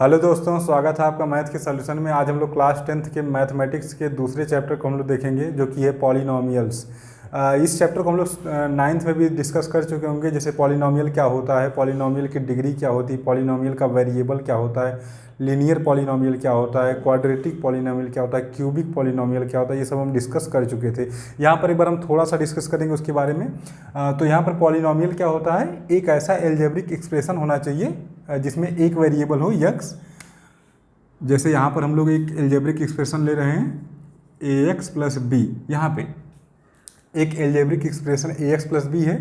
Hello दोस्तों, स्वागत है आपका मैथ के सॉल्यूशन में। आज हम लोग क्लास 10th के मैथमेटिक्स के दूसरे चैप्टर को हम लोग देखेंगे, जो कि है पॉलिनोमियल्स। इस चैप्टर को हम लोग 9th में भी डिस्कस कर चुके होंगे, जैसे पॉलिनोमियल क्या होता है, पॉलिनोमियल की डिग्री क्या होती है, पॉलिनोमियल का वेरिएबल क्या होता है, लीनियर पॉलिनोमियल क्या होता है, क्वाड्रेटिक पॉलिनोमियल क्या होता है, क्यूबिक पॉलिनोमियल क्या होता है, ये सब हम डिस्कस कर चुके थे। यहाँ पर एक बार हम थोड़ा सा डिस्कस करेंगे उसके बारे में। तो यहाँ पर पॉलिनोमियल क्या होता है, एक ऐसा एल्जेब्रिक एक्सप्रेशन होना चाहिए जिसमें एक वेरिएबल हो यक्स। जैसे यहाँ पर हम लोग एक एल्जेब्रिक एक्सप्रेशन ले रहे हैं ए एक्स प्लस बी। यहाँ पे एक algebraic expression a x plus B है।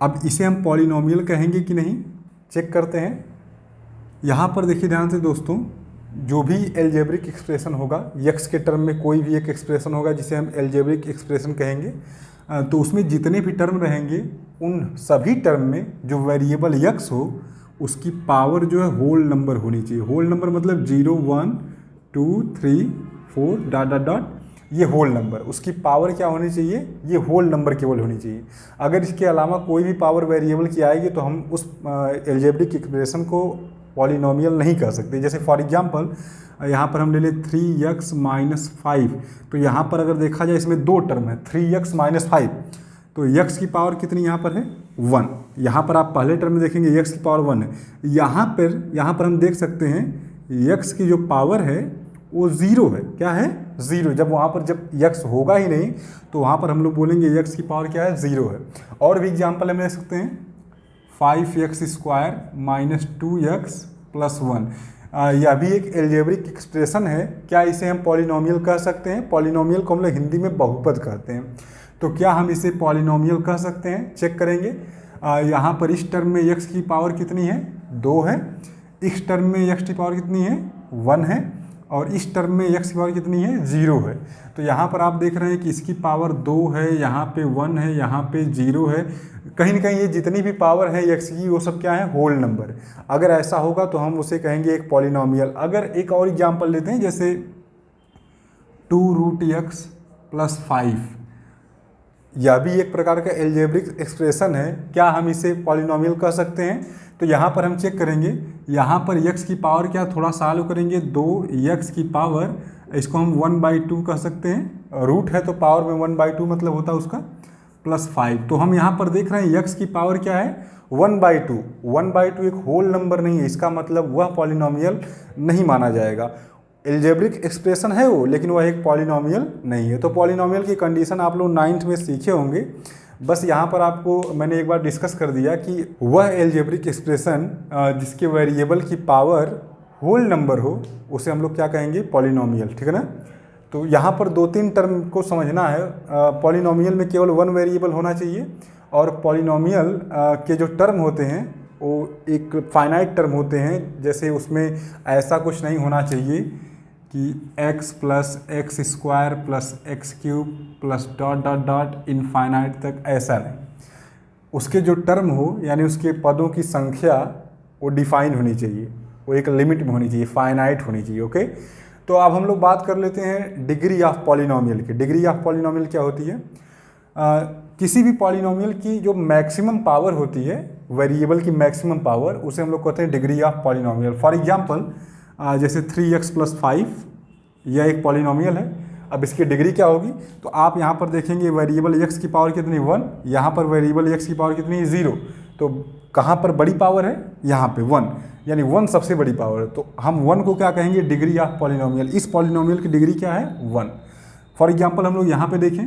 अब इसे हम पॉलिनोमियल कहेंगे कि नहीं, चेक करते हैं। यहाँ पर देखिए ध्यान से दोस्तों, जो भी एल्जेब्रिक एक्सप्रेशन होगा, यक्स के टर्म में कोई भी एक एक्सप्रेशन होगा जिसे हम एल्जेब्रिक एक्सप्रेशन कहेंगे, तो उसमें जितने भी टर्म रहेंगे उन सभी टर्म में जो वेरिएबल यक्स हो उसकी पावर जो है होल नंबर होनी चाहिए। होल नंबर मतलब 0 1 2 3 4 डॉट डॉट डॉट, ये होल नंबर, उसकी पावर क्या होनी चाहिए, ये होल नंबर केवल होनी चाहिए। अगर इसके अलावा कोई भी पावर वेरिएबल की आएगी तो हम उस एल्जेब्रिक एक्सप्रेशन को पॉलिनोमियल नहीं कर सकते। जैसे फॉर एग्जांपल यहाँ पर हम ले लें 3x माइनस 5, तो यहाँ पर अगर देखा जाए इसमें दो टर्म है 3x माइनस 5, तो x की पावर कितनी यहाँ पर है 1। यहाँ पर आप पहले टर्म में देखेंगे x की पावर 1 है। यहाँ पर हम देख सकते हैं x की जो पावर है वो 0 है। क्या है? 0। जब वहाँ पर जब x होगा ही नहीं तो वहाँ पर हम लोग बोलेंगे x की पावर क्या है, 0 है। और भी एग्जाम्पल हम ले सकते हैं 5x square minus 2x plus 1। यह भी एक एल्जेब्रिक एक्सप्रेशन है। क्या इसे हम पॉलिनोमियल कह सकते हैं? पॉलिनोमियल को हम लोग हिंदी में बहुपद कहते हैं। तो क्या हम इसे पॉलिनोमियल कह सकते हैं? चेक करेंगे। यहाँ पर इस टर्म में x की पावर कितनी है, 2 है। इस टर्म में x की पावर कितनी है, 1 है। और इस टर्म में x की पावर कितनी है, 0 है। तो यहाँ पर आप देख रहे हैं कि इसकी पावर 2 है, यहाँ पे 1 है, यहाँ पे 0 है। कहीं ना कहीं ये जितनी भी पावर है x की वो सब क्या है, होल नंबर। अगर ऐसा होगा तो हम उसे कहेंगे एक पॉलिनोमियल। अगर एक और एग्जाम्पल लेते हैं, जैसे 2√x प्लस 5, यह भी एक प्रकार का एल्जेब्रिक एक्सप्रेशन है। क्या हम इसे पॉलिनोमियल कह सकते हैं? तो यहाँ पर हम चेक करेंगे। यहाँ पर x की पावर क्या, थोड़ा सॉल्व करेंगे, 2x की पावर, इसको हम 1/2 कह सकते हैं। रूट है तो पावर में 1/2 मतलब होता है उसका प्लस 5। तो हम यहाँ पर देख रहे हैं x की पावर क्या है, 1/2। 1/2 एक होल नंबर नहीं है, इसका मतलब वह पॉलिनोमियल नहीं माना जाएगा। एल्जेब्रिक एक्सप्रेशन है वो, लेकिन वह एक पॉलिनोमियल नहीं है। तो पॉलिनोमियल की कंडीशन आप लोग 9th में सीखे होंगे। बस यहाँ पर आपको मैंने एक बार डिस्कस कर दिया कि वह एल्जेब्रिक एक्सप्रेशन जिसके वेरिएबल की पावर होल नंबर हो उसे हम लोग क्या कहेंगे, पॉलिनोमियल। ठीक है ना? तो यहाँ पर 2-3 टर्म को समझना है। पॉलिनोमियल में केवल 1 वेरिएबल होना चाहिए, और पॉलिनोमियल के जो टर्म होते हैं वो एक फाइनाइट टर्म होते हैं। जैसे उसमें ऐसा कुछ नहीं होना चाहिए कि x plus x square plus x cube plus dot dot dot infinite तक, ऐसा नहीं। उसके जो टर्म हो यानी उसके पदों की संख्या वो डिफाइन होनी चाहिए, वो एक लिमिट में होनी चाहिए, फाइनाइट होनी चाहिए। ओके, तो अब हम लोग बात कर लेते हैं डिग्री ऑफ पॉलिनोमियल की। डिग्री ऑफ पॉलिनोमियल क्या होती है? किसी भी पॉलिनोमियल की जो मैक्सिमम पावर होती है, वेरिएबल की मैक्सिमम पावर, उसे हम लोग कहते हैं degree of polynomial. For example जैसे 3x प्लस 5, यह एक पॉलिनोमियल है। अब इसकी डिग्री क्या होगी? तो आप यहाँ पर देखेंगे वेरिएबल x की पावर कितनी, 1। यहाँ पर वेरिएबल x की पावर कितनी, 0। तो कहाँ पर बड़ी पावर है? यहाँ पे 1, यानी 1 सबसे बड़ी पावर है। तो हम 1 को क्या कहेंगे, डिग्री ऑफ पॉलिनोमियल। इस पॉलिनोमियल की डिग्री क्या है, 1। फॉर एग्जाम्पल हम लोग यहाँ पे देखें,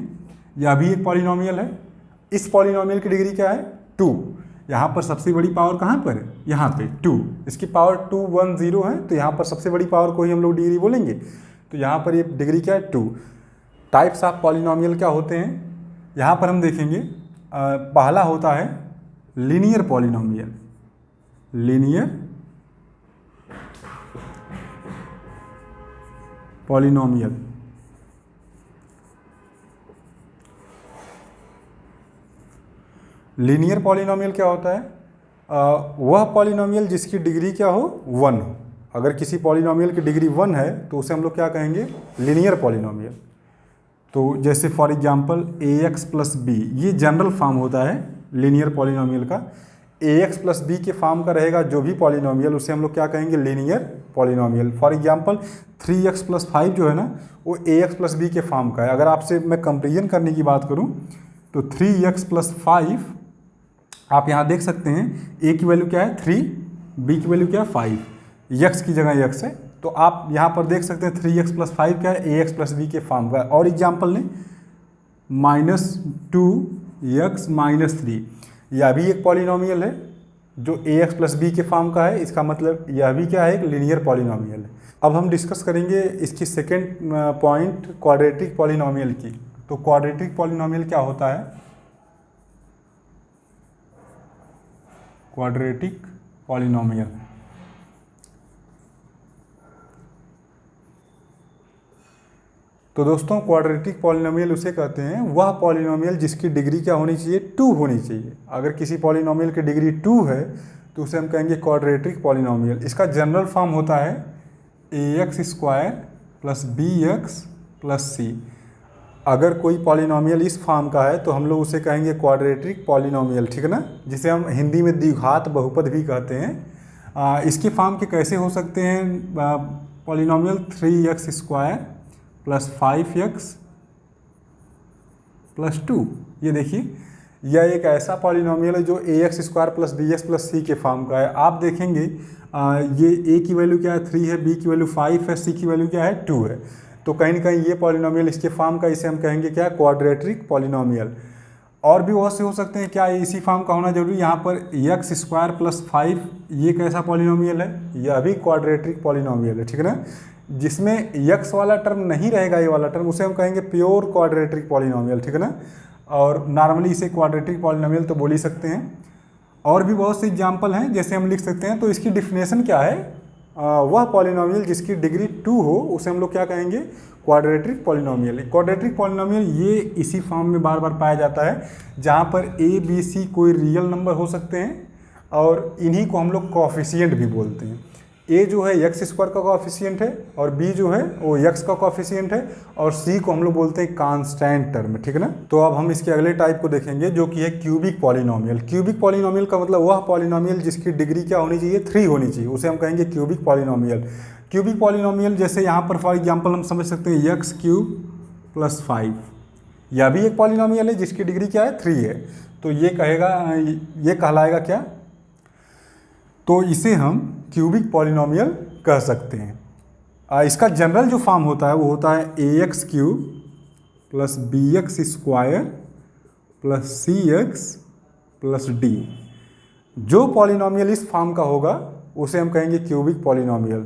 यह भी एक पॉलिनोमियल है। इस पॉलिनोमियल की डिग्री क्या है, 2। यहाँ पर सबसे बड़ी पावर कहाँ पर है, यहाँ पे 2। इसकी पावर 2 1 0 है, तो यहाँ पर सबसे बड़ी पावर को ही हम लोग डिग्री बोलेंगे। तो यहाँ पर ये डिग्री क्या है, 2। टाइप्स ऑफ पॉलिनोमियल क्या होते हैं, यहाँ पर हम देखेंगे। पहला होता है linear polynomial. Linear polynomial, linear polynomial क्या होता है? वह पॉलिनोमियल जिसकी डिग्री क्या हो, 1 हो। अगर किसी पॉलिनोमियल की डिग्री 1 है तो उसे हम लोग क्या कहेंगे, लीनियर पॉलिनोमियल। तो जैसे for example ax plus B, ये जनरल फॉर्म होता है लीनियर पॉलिनोमियल का। ए एक्स प्लस बी के फॉर्म का रहेगा जो भी पॉलिनोमियल, उसे हम लोग क्या कहेंगे, linear polynomial. For example 3x plus 5 जो है ना, वो ए एक्स प्लस बी के फॉर्म का है। अगर आपसे मैं कंपेरिजन करने की बात करूं तो 3x प्लस 5 आप यहाँ देख सकते हैं, a की वैल्यू क्या है 3, b की वैल्यू क्या है 5, x की जगह x है, तो आप यहाँ पर देख सकते हैं 3x प्लस 5 क्या है, ए एक्स प्लस बी के फॉर्म का है। और एग्जाम्पल लें -2x माइनस 3, यह भी एक पॉलिनोमियल है जो ए एक्स प्लस बी के फॉर्म का है। इसका मतलब यह भी क्या है, एक लीनियर पॉलिनोमियल है। अब हम डिस्कस करेंगे इसकी सेकेंड पॉइंट क्वाड्रेटिक पॉलिनोमियल की। तो क्वाड्रेटिक पॉलिनोमियल क्या होता है, क्वाड्रेटिक पॉलिनोमियल तो दोस्तों क्वाड्रेटिक पॉलिनोमियल उसे कहते हैं वह पॉलिनोमियल जिसकी डिग्री क्या होनी चाहिए, 2 होनी चाहिए। अगर किसी पॉलिनोमियल की डिग्री 2 है तो उसे हम कहेंगे क्वाड्रेटिक पॉलिनोमियल। इसका जनरल फॉर्म होता है ax² plus bx plus c। अगर कोई पॉलिनोमियल इस फॉर्म का है तो हम लोग उसे कहेंगे क्वाड्रेटिक पॉलिनोमियल, ठीक है ना, जिसे हम हिंदी में द्विघात बहुपद भी कहते हैं। इसके फॉर्म के कैसे हो सकते हैं polynomial, 3x² plus 5x plus 2। ये देखिए, यह एक ऐसा पॉलिनोमियल है जो ax² plus bx plus c के फॉर्म का है। आप देखेंगे ये a की वैल्यू क्या है 3 है, b की वैल्यू 5 है, c की वैल्यू क्या है 2 है। तो कहीं ना कहीं ये पॉलिनोमियल इसके फॉर्म का, इसे हम कहेंगे क्या, क्वाड्रेटिक पॉलिनोमियल। और भी बहुत से हो सकते हैं, क्या इसी फॉर्म का होना जरूरी। यहाँ पर x² प्लस 5 ये कैसा पॉलिनोमियल है, यह भी क्वाड्रेटिक पॉलिनोमियल है, ठीक है ना। जिसमें x वाला टर्म नहीं रहेगा, ये वाला टर्म, उसे हम कहेंगे प्योर क्वाड्रेटिक पॉलिनोमियल, ठीक है ना। और नॉर्मली इसे क्वाड्रेटिक पॉलिनोमियल तो बोल ही सकते हैं। और भी बहुत से एग्जाम्पल हैं, जैसे हम लिख सकते हैं। तो इसकी डिफिनेशन क्या है, वह पॉलिनोमियल जिसकी डिग्री 2 हो उसे हम लोग क्या कहेंगे, क्वाड्रेटिक पॉलिनोमियल। क्वाड्रेटिक पॉलिनोमियल ये इसी फॉर्म में बार बार पाया जाता है जहाँ पर a b c कोई रियल नंबर हो सकते हैं, और इन्हीं को हम लोग कोएफिशिएंट भी बोलते हैं। a जो है x² का कोएफिशिएंट है, और b जो है वो x का कोएफिशिएंट है, और c को हम लोग बोलते हैं कांस्टेंट टर्म, ठीक है ना। तो अब हम इसके अगले टाइप को देखेंगे जो कि है क्यूबिक पॉलिनोमियल। क्यूबिक पॉलिनोमियल का मतलब वह पॉलिनोमियल जिसकी डिग्री क्या होनी चाहिए, 3 होनी चाहिए, उसे हम कहेंगे क्यूबिक पॉलिनोमियल। क्यूबिक पॉलिनोमियल जैसे यहाँ पर फॉर एग्जाम्पल हम समझ सकते हैं x³ प्लस 5, यह भी एक पॉलिनोमियल है जिसकी डिग्री क्या है, 3 है। तो ये कहलाएगा क्या, तो इसे हम क्यूबिक पॉलिनोमियल कह सकते हैं। इसका जनरल जो फॉर्म होता है वो होता है ax³ plus bx² plus cx plus d। जो पॉलिनोमियल इस फॉर्म का होगा उसे हम कहेंगे क्यूबिक पॉलिनोमियल।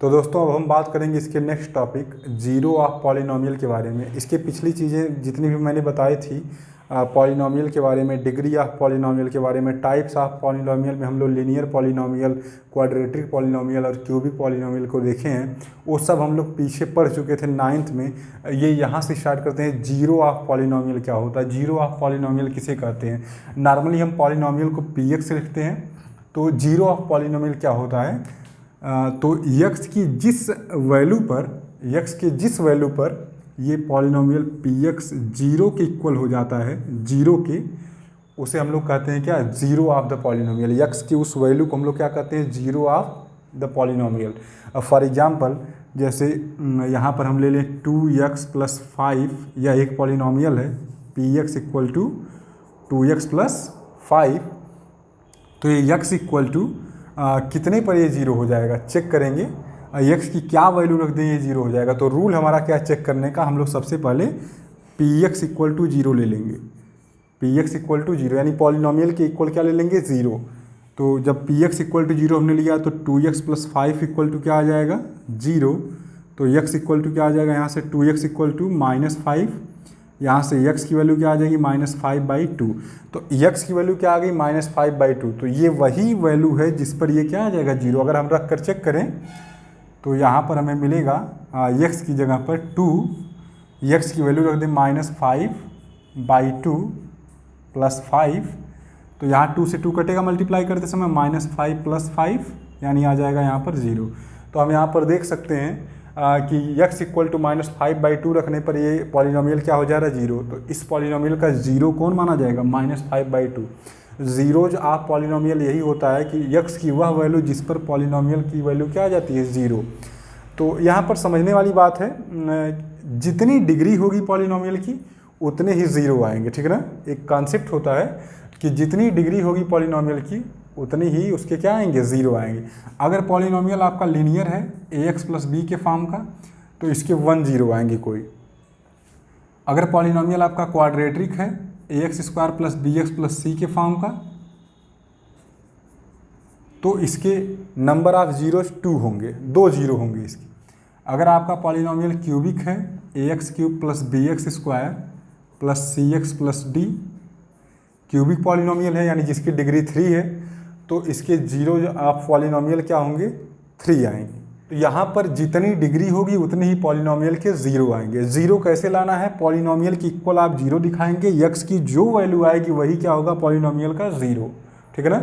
तो दोस्तों अब हम बात करेंगे इसके next topic zero of polynomial के बारे में। इसके पिछली चीज़ें जितनी भी मैंने बताई थी पॉलिनोमियल के बारे में, डिग्री ऑफ पॉलिनोमियल के बारे में, टाइप्स ऑफ पॉलिनोमियल में हम लोग लीनियर पॉलिनोमियल, क्वाड्रेटिक पॉलिनोमियल और क्यूबिक पॉलिनोमियल को देखे हैं। वो सब हम लोग पीछे पढ़ चुके थे 9th में। ये यहाँ से स्टार्ट करते हैं, जीरो ऑफ पॉलिनोमियल क्या होता है। जीरो ऑफ पॉलिनोमियल किसे कहते हैं, नॉर्मली हम पॉलिनोमियल को px से लिखते हैं। तो जीरो ऑफ पॉलिनोमियल क्या होता है, तो x की जिस वैल्यू पर ये पॉलिनोमियल px 0 के इक्वल हो जाता है, 0 के, उसे हम लोग कहते हैं क्या, zero of the polynomial. x की उस वैल्यू को हम लोग क्या कहते हैं, zero of the polynomial. For example जैसे यहाँ पर हम ले लें 2x प्लस 5, यह एक पॉलिनोमियल है, px equal to 2x plus 5। तो ये x इक्वल टू कितने पर ये 0 हो जाएगा, चेक करेंगे। x की क्या वैल्यू रख दें ये 0 हो जाएगा। तो रूल हमारा क्या चेक करने का, हम लोग सबसे पहले px इक्वल टू 0 ले लेंगे। px इक्वल टू 0 यानी पॉलिनोमियल के इक्वल क्या ले लेंगे, 0। तो जब px इक्वल टू 0 हमने लिया तो 2x प्लस 5 इक्वल टू क्या आ जाएगा, 0। तो x इक्वल टू क्या आ जाएगा, यहाँ से 2x इक्वल टू -5, यहाँ से x की वैल्यू क्या आ जाएगी, -5/2। तो x की वैल्यू क्या आ गई, -5/2। तो ये वही वैल्यू है जिस पर ये क्या आ जाएगा, 0। अगर हम रख कर चेक करें तो यहाँ पर हमें मिलेगा x की जगह पर 2, x की वैल्यू रख दें -5/2 प्लस 5। तो यहाँ 2 से 2 कटेगा मल्टीप्लाई करते समय, -5 प्लस 5 यानी आ जाएगा यहाँ पर 0। तो हम यहाँ पर देख सकते हैं कि x इक्वल टू -5/2 रखने पर ये पॉलिनोमियल क्या हो जा रहा है, 0। तो इस पॉलिनोमियल का 0 कौन माना जाएगा, -5/2। जीरोज ऑफ पॉलिनोमियल यही होता है कि यक्स की वह वैल्यू जिस पर पॉलिनोमियल की वैल्यू क्या आ जाती है, ज़ीरो। तो यहाँ पर समझने वाली बात है, जितनी डिग्री होगी पॉलिनोमियल की उतने ही ज़ीरो आएंगे, ठीक है ना। एक कॉन्सेप्ट होता है कि जितनी डिग्री होगी पॉलिनोमियल की उतनी ही उसके क्या आएंगे, ज़ीरो आएंगे। अगर पॉलिनोमियल आपका लीनियर है ax प्लस बी के फॉर्म का तो इसके 1 0 आएंगे कोई। अगर पॉलिनोमियल आपका क्वाड्रेटिक है ax square plus b x plus c के फॉर्म का तो इसके नंबर ऑफ जीरोज 2 होंगे, 2 0 होंगे इसके। अगर आपका पॉलिनोमियल क्यूबिक है ax cube plus b x square plus c x plus d, cubic polynomial है यानी जिसकी डिग्री 3 है, तो इसके जीरो ऑफ पॉलिनोमियल क्या होंगे, 3 आएंगे। तो यहाँ पर जितनी डिग्री होगी उतने ही पॉलिनोमियल के ज़ीरो आएंगे। ज़ीरो कैसे लाना है, पॉलिनोमियल की इक्वल आप जीरो दिखाएंगे, यक्स की जो वैल्यू आएगी वही क्या होगा, पॉलिनोमियल का ज़ीरो, ठीक है ना।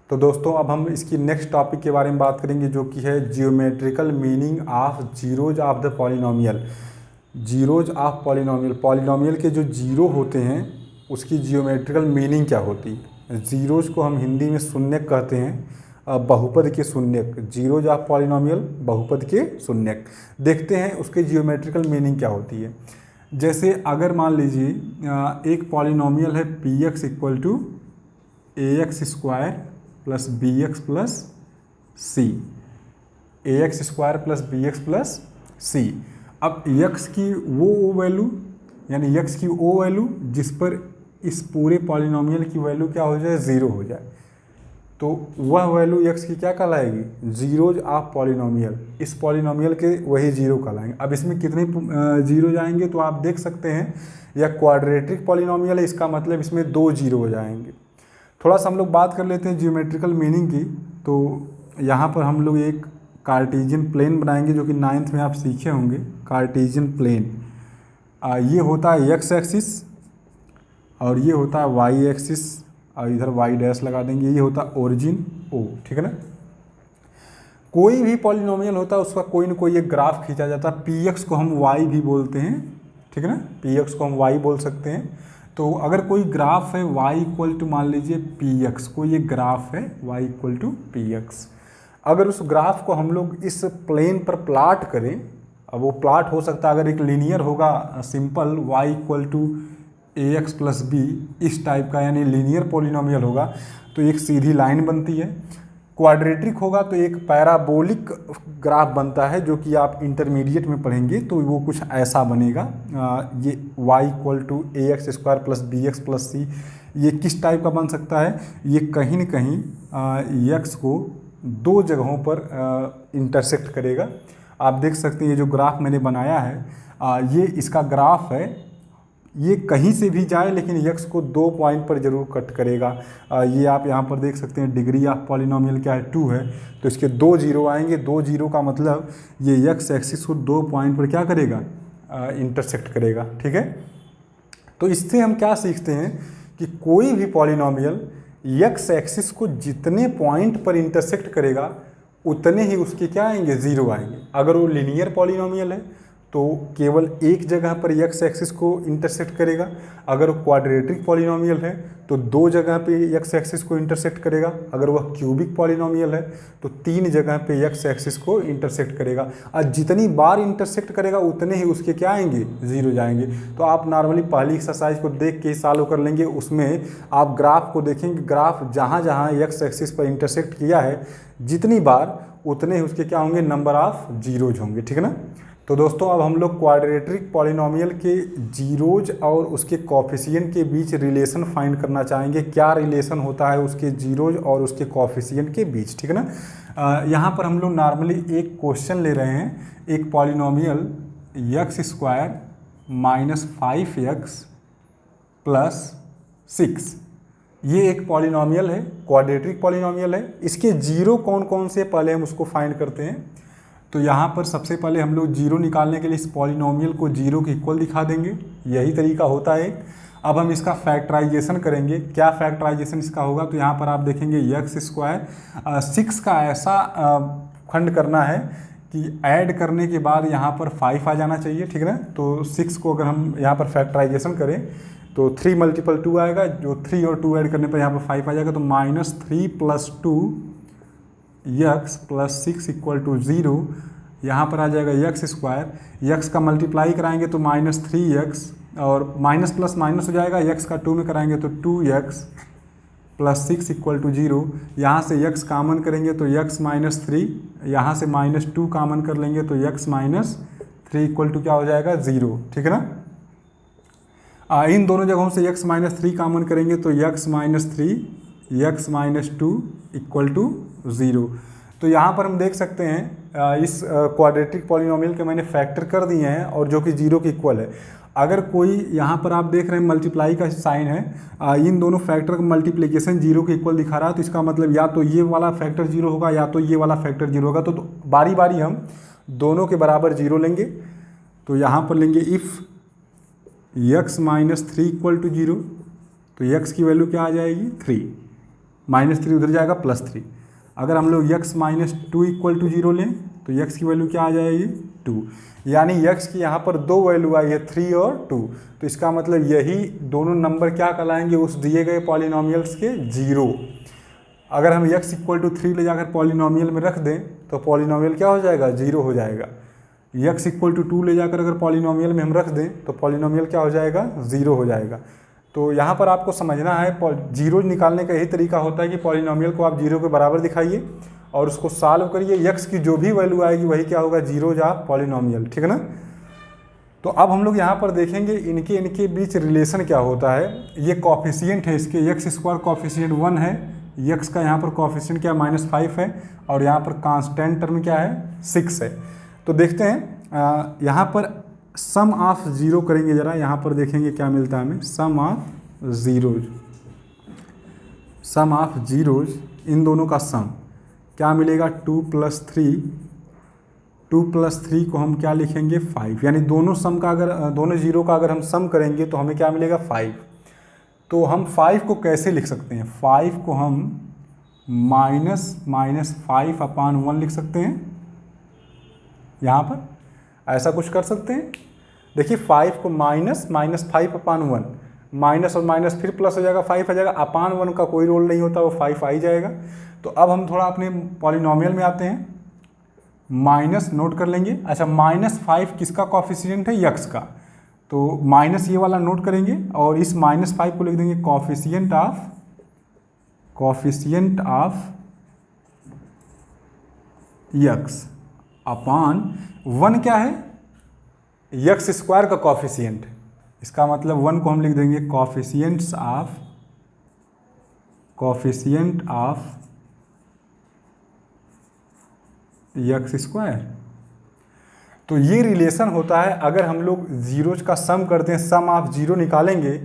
तो दोस्तों अब हम इसकी नेक्स्ट टॉपिक के बारे में बात करेंगे जो कि है geometrical meaning of zeros of the polynomial. Zeros of polynomial, polynomial के जो जीरो होते हैं उसकी जियोमेट्रिकल मीनिंग क्या होती है। जीरोज को हम हिंदी में शून्यक कहते हैं, बहुपद के शून्यक। जीरोज ऑफ पॉलिनोमियल बहुपद के शून्यक। देखते हैं उसके जियोमेट्रिकल मीनिंग क्या होती है। जैसे अगर मान लीजिए एक पॉलिनोमियल है p x equal to A x square plus b x plus c, a x square plus b x plus c. अब यक्स की वो वैल्यू यानी यक्स की वो वैल्यू जिस पर इस पूरे पॉलिनोमियल की वैल्यू क्या हो जाए, ज़ीरो हो जाए, तो वह वैल्यू यक्स की क्या कहलाएगी, जीरोज ऑफ पॉलिनोमियल। इस पॉलिनोमियल के वही जीरो कहलाएंगे। अब इसमें कितने जीरो जाएंगे तो आप देख सकते हैं यह क्वाड्रेटिक पॉलिनोमियल है, इसका मतलब इसमें 2 जीरो हो जाएंगे। थोड़ा सा हम लोग बात कर लेते हैं जियोमेट्रिकल मीनिंग की। तो यहाँ पर हम लोग एक कार्टेशियन प्लेन बनाएंगे जो कि 9th में आप सीखे होंगे। कार्टेशियन प्लेन ये होता है एक्स एक्सिस और ये होता है वाई एक्सिस और इधर वाई डैश लगा देंगे, ये होता है ओरिजिन ओ, ठीक है ना। कोई भी पॉलिनोमियल होता है उसका कोई ना कोई एक ग्राफ खींचा जाता है। पी एक्स को हम वाई भी बोलते हैं, ठीक है ना, पी एक्स को हम वाई बोल सकते हैं। तो अगर कोई ग्राफ है y इक्वल टू मान लीजिए पी एक्स, कोई एक ग्राफ है y equal to P x, अगर उस ग्राफ को हम लोग इस प्लेन पर प्लाट करें, अब वो प्लाट हो सकता है अगर एक लीनियर होगा simple y equal to A x plus B इस टाइप का यानी लीनियर पॉलिनोमियल होगा तो एक सीधी लाइन बनती है। क्वाड्रेटिक होगा तो एक पैराबोलिक ग्राफ बनता है जो कि आप इंटरमीडिएट में पढ़ेंगे तो वो कुछ ऐसा बनेगा। ये y equal to A x square plus b x plus c ये किस टाइप का बन सकता है, ये कहीं न कहीं यक्स को 2 जगहों पर इंटरसेक्ट करेगा। आप देख सकते हैं ये जो ग्राफ मैंने बनाया है ये इसका ग्राफ है, ये कहीं से भी जाए लेकिन यक्स को 2 पॉइंट पर जरूर कट करेगा। ये आप यहाँ पर देख सकते हैं डिग्री ऑफ पॉलिनोमियल क्या है, 2 है, तो इसके 2 जीरो आएंगे। 2 जीरो का मतलब ये यक्स एक्सिस को 2 पॉइंट पर क्या करेगा, इंटरसेक्ट करेगा, ठीक है। तो इससे हम क्या सीखते हैं कि कोई भी पॉलिनोमियल यक्स एक्सिस को जितने पॉइंट पर इंटरसेक्ट करेगा उतने ही उसके क्या आएंगे, ज़ीरो आएंगे। अगर वो लीनियर पॉलिनोमियल है तो केवल एक जगह पर यक्स एक्सिस को इंटरसेक्ट करेगा। अगर वो क्वाड्रेटिक पॉलिनोमियल है तो 2 जगह पे यक्स एक्सिस को इंटरसेक्ट करेगा। अगर वह क्यूबिक पॉलिनोमियल है तो 3 जगह पे यक्स एक्सिस को इंटरसेक्ट करेगा। और जितनी बार इंटरसेक्ट करेगा उतने ही उसके क्या आएंगे, ज़ीरो जाएंगे। तो आप नॉर्मली पहली एक्सरसाइज को देख के सॉल्व कर लेंगे, उसमें आप ग्राफ को देखेंगे, ग्राफ जहाँ जहाँ यक्स एक्सिस पर इंटरसेक्ट किया है जितनी बार उतने ही उसके क्या होंगे, नंबर ऑफ जीरोज होंगे, ठीक है ना। तो दोस्तों अब हम लोग क्वाड्रेटिक पॉलिनोमियल के जीरोज और उसके कॉफिशिएंट के बीच रिलेशन फाइंड करना चाहेंगे। क्या रिलेशन होता है उसके जीरोज और उसके कॉफिशिएंट के बीच, ठीक है ना। यहाँ पर हम लोग नॉर्मली एक क्वेश्चन ले रहे हैं, एक polynomial x square minus 5x plus 6, ये एक पॉलिनोमियल है, क्वाड्रेटिक पॉलिनोमियल है। इसके जीरो कौन कौन से पहले हम उसको फाइंड करते हैं। तो यहाँ पर सबसे पहले हम लोग जीरो निकालने के लिए इस पॉलिनोमियल को जीरो के इक्वल दिखा देंगे, यही तरीका होता है। अब हम इसका फैक्टराइजेशन करेंगे। क्या फैक्टराइजेशन इसका होगा, तो यहाँ पर आप देखेंगे यक्स स्क्वायर 6 का ऐसा खंड करना है कि ऐड करने के बाद यहाँ पर 5 आ जाना चाहिए, ठीक है ना। तो 6 को अगर हम यहाँ पर फैक्टराइजेशन करें तो 3 मल्टीपल 2 आएगा, जो 3 और 2 ऐड करने पर यहाँ पर 5 आ जाएगा। तो -3 + 2 x + 6 = 0। यहाँ पर आ जाएगा x², x का मल्टीप्लाई कराएंगे तो -3x, और माइनस प्लस माइनस हो जाएगा, x का 2 में कराएंगे तो 2x + 6 = 0। यहाँ से x कामन करेंगे तो x - 3, यहाँ से -2 कामन कर लेंगे तो x - 3 = क्या हो जाएगा 0, ठीक है ना। इन दोनों जगहों से x - 3 कामन करेंगे तो x - 3, x - 2 = 0। तो यहाँ पर हम देख सकते हैं इस क्वाड्रेटिक पॉलिनोमियल के मैंने फैक्टर कर दिए हैं और जो कि 0 के इक्वल है। अगर कोई यहाँ पर आप देख रहे हैं मल्टीप्लाई का साइन है, इन दोनों फैक्टर का मल्टीप्लिकेशन 0 के इक्वल दिखा रहा है, तो इसका मतलब या तो ये वाला फैक्टर 0 होगा या तो ये वाला फैक्टर 0 होगा। तो बारी बारी हम दोनों के बराबर 0 लेंगे। तो यहाँ पर लेंगे इफ़ x - 3 = 0, तो x की वैल्यू क्या आ जाएगी 3, -3 उधर जाएगा +3। अगर हम लोग x - 2 = 0 लें तो x की वैल्यू क्या आ जाएगी 2, यानी x की यहाँ पर 2 वैल्यू आई है 3 और 2। तो इसका मतलब यही दोनों नंबर क्या कहलाएंगे उस दिए गए पॉलिनोमियल्स के 0। अगर हम x = 3 ले जाकर पॉलिनोमियल में रख दें तो पॉलिनोमियल क्या हो जाएगा 0 हो जाएगा। x = 2 ले जाकर अगर पॉलिनोमियल में हम रख दें तो पॉलिनोमियल क्या हो जाएगा 0 हो जाएगा। तो यहाँ पर आपको समझना है 0 निकालने का यही तरीका होता है कि पॉलिनोमियल को आप 0 के बराबर दिखाइए और उसको सॉल्व करिए, x की जो भी वैल्यू आएगी वही क्या होगा 0 जा पॉलिनोमियल, ठीक है ना। तो अब हम लोग यहाँ पर देखेंगे इनके बीच रिलेशन क्या होता है। ये कॉफिशिएंट है, इसके x² कॉफिशिएंट 1 है, x का यहाँ पर कॉफिशिएंट क्या -5 है और यहाँ पर कांस्टेंट टर्म क्या है 6 है। तो देखते हैं यहाँ पर सम ऑफ 0 करेंगे, ज़रा यहाँ पर देखेंगे क्या मिलता है हमें। सम ऑफ जीरोज इन दोनों का सम क्या मिलेगा 2 + 3, 2 + 3 को हम क्या लिखेंगे 5, यानी दोनों सम का दोनों जीरो का अगर हम सम करेंगे तो हमें क्या मिलेगा 5। तो हम 5 को कैसे लिख सकते हैं, 5 को हम -5/1 लिख सकते हैं। यहाँ पर ऐसा कुछ कर सकते हैं। देखिए 5 को -5/1, माइनस और माइनस फिर प्लस हो जाएगा 5 आ जाएगा, अपान 1 का कोई रोल नहीं होता, वो 5 आ ही जाएगा। तो अब हम थोड़ा अपने पॉलिनोमियल में आते हैं, माइनस नोट कर लेंगे। अच्छा -5 किसका कॉफिशिएंट है x का, तो माइनस ये वाला नोट करेंगे और इस -5 को लिख देंगे कॉफिशिएंट ऑफ x अपान 1 क्या है x² का कॉफिशिएंट। इसका मतलब 1 को हम लिख देंगे कॉफिशिएंट ऑफ x²। तो ये रिलेशन होता है, अगर हम लोग जीरोज का सम करते हैं, सम ऑफ 0 निकालेंगे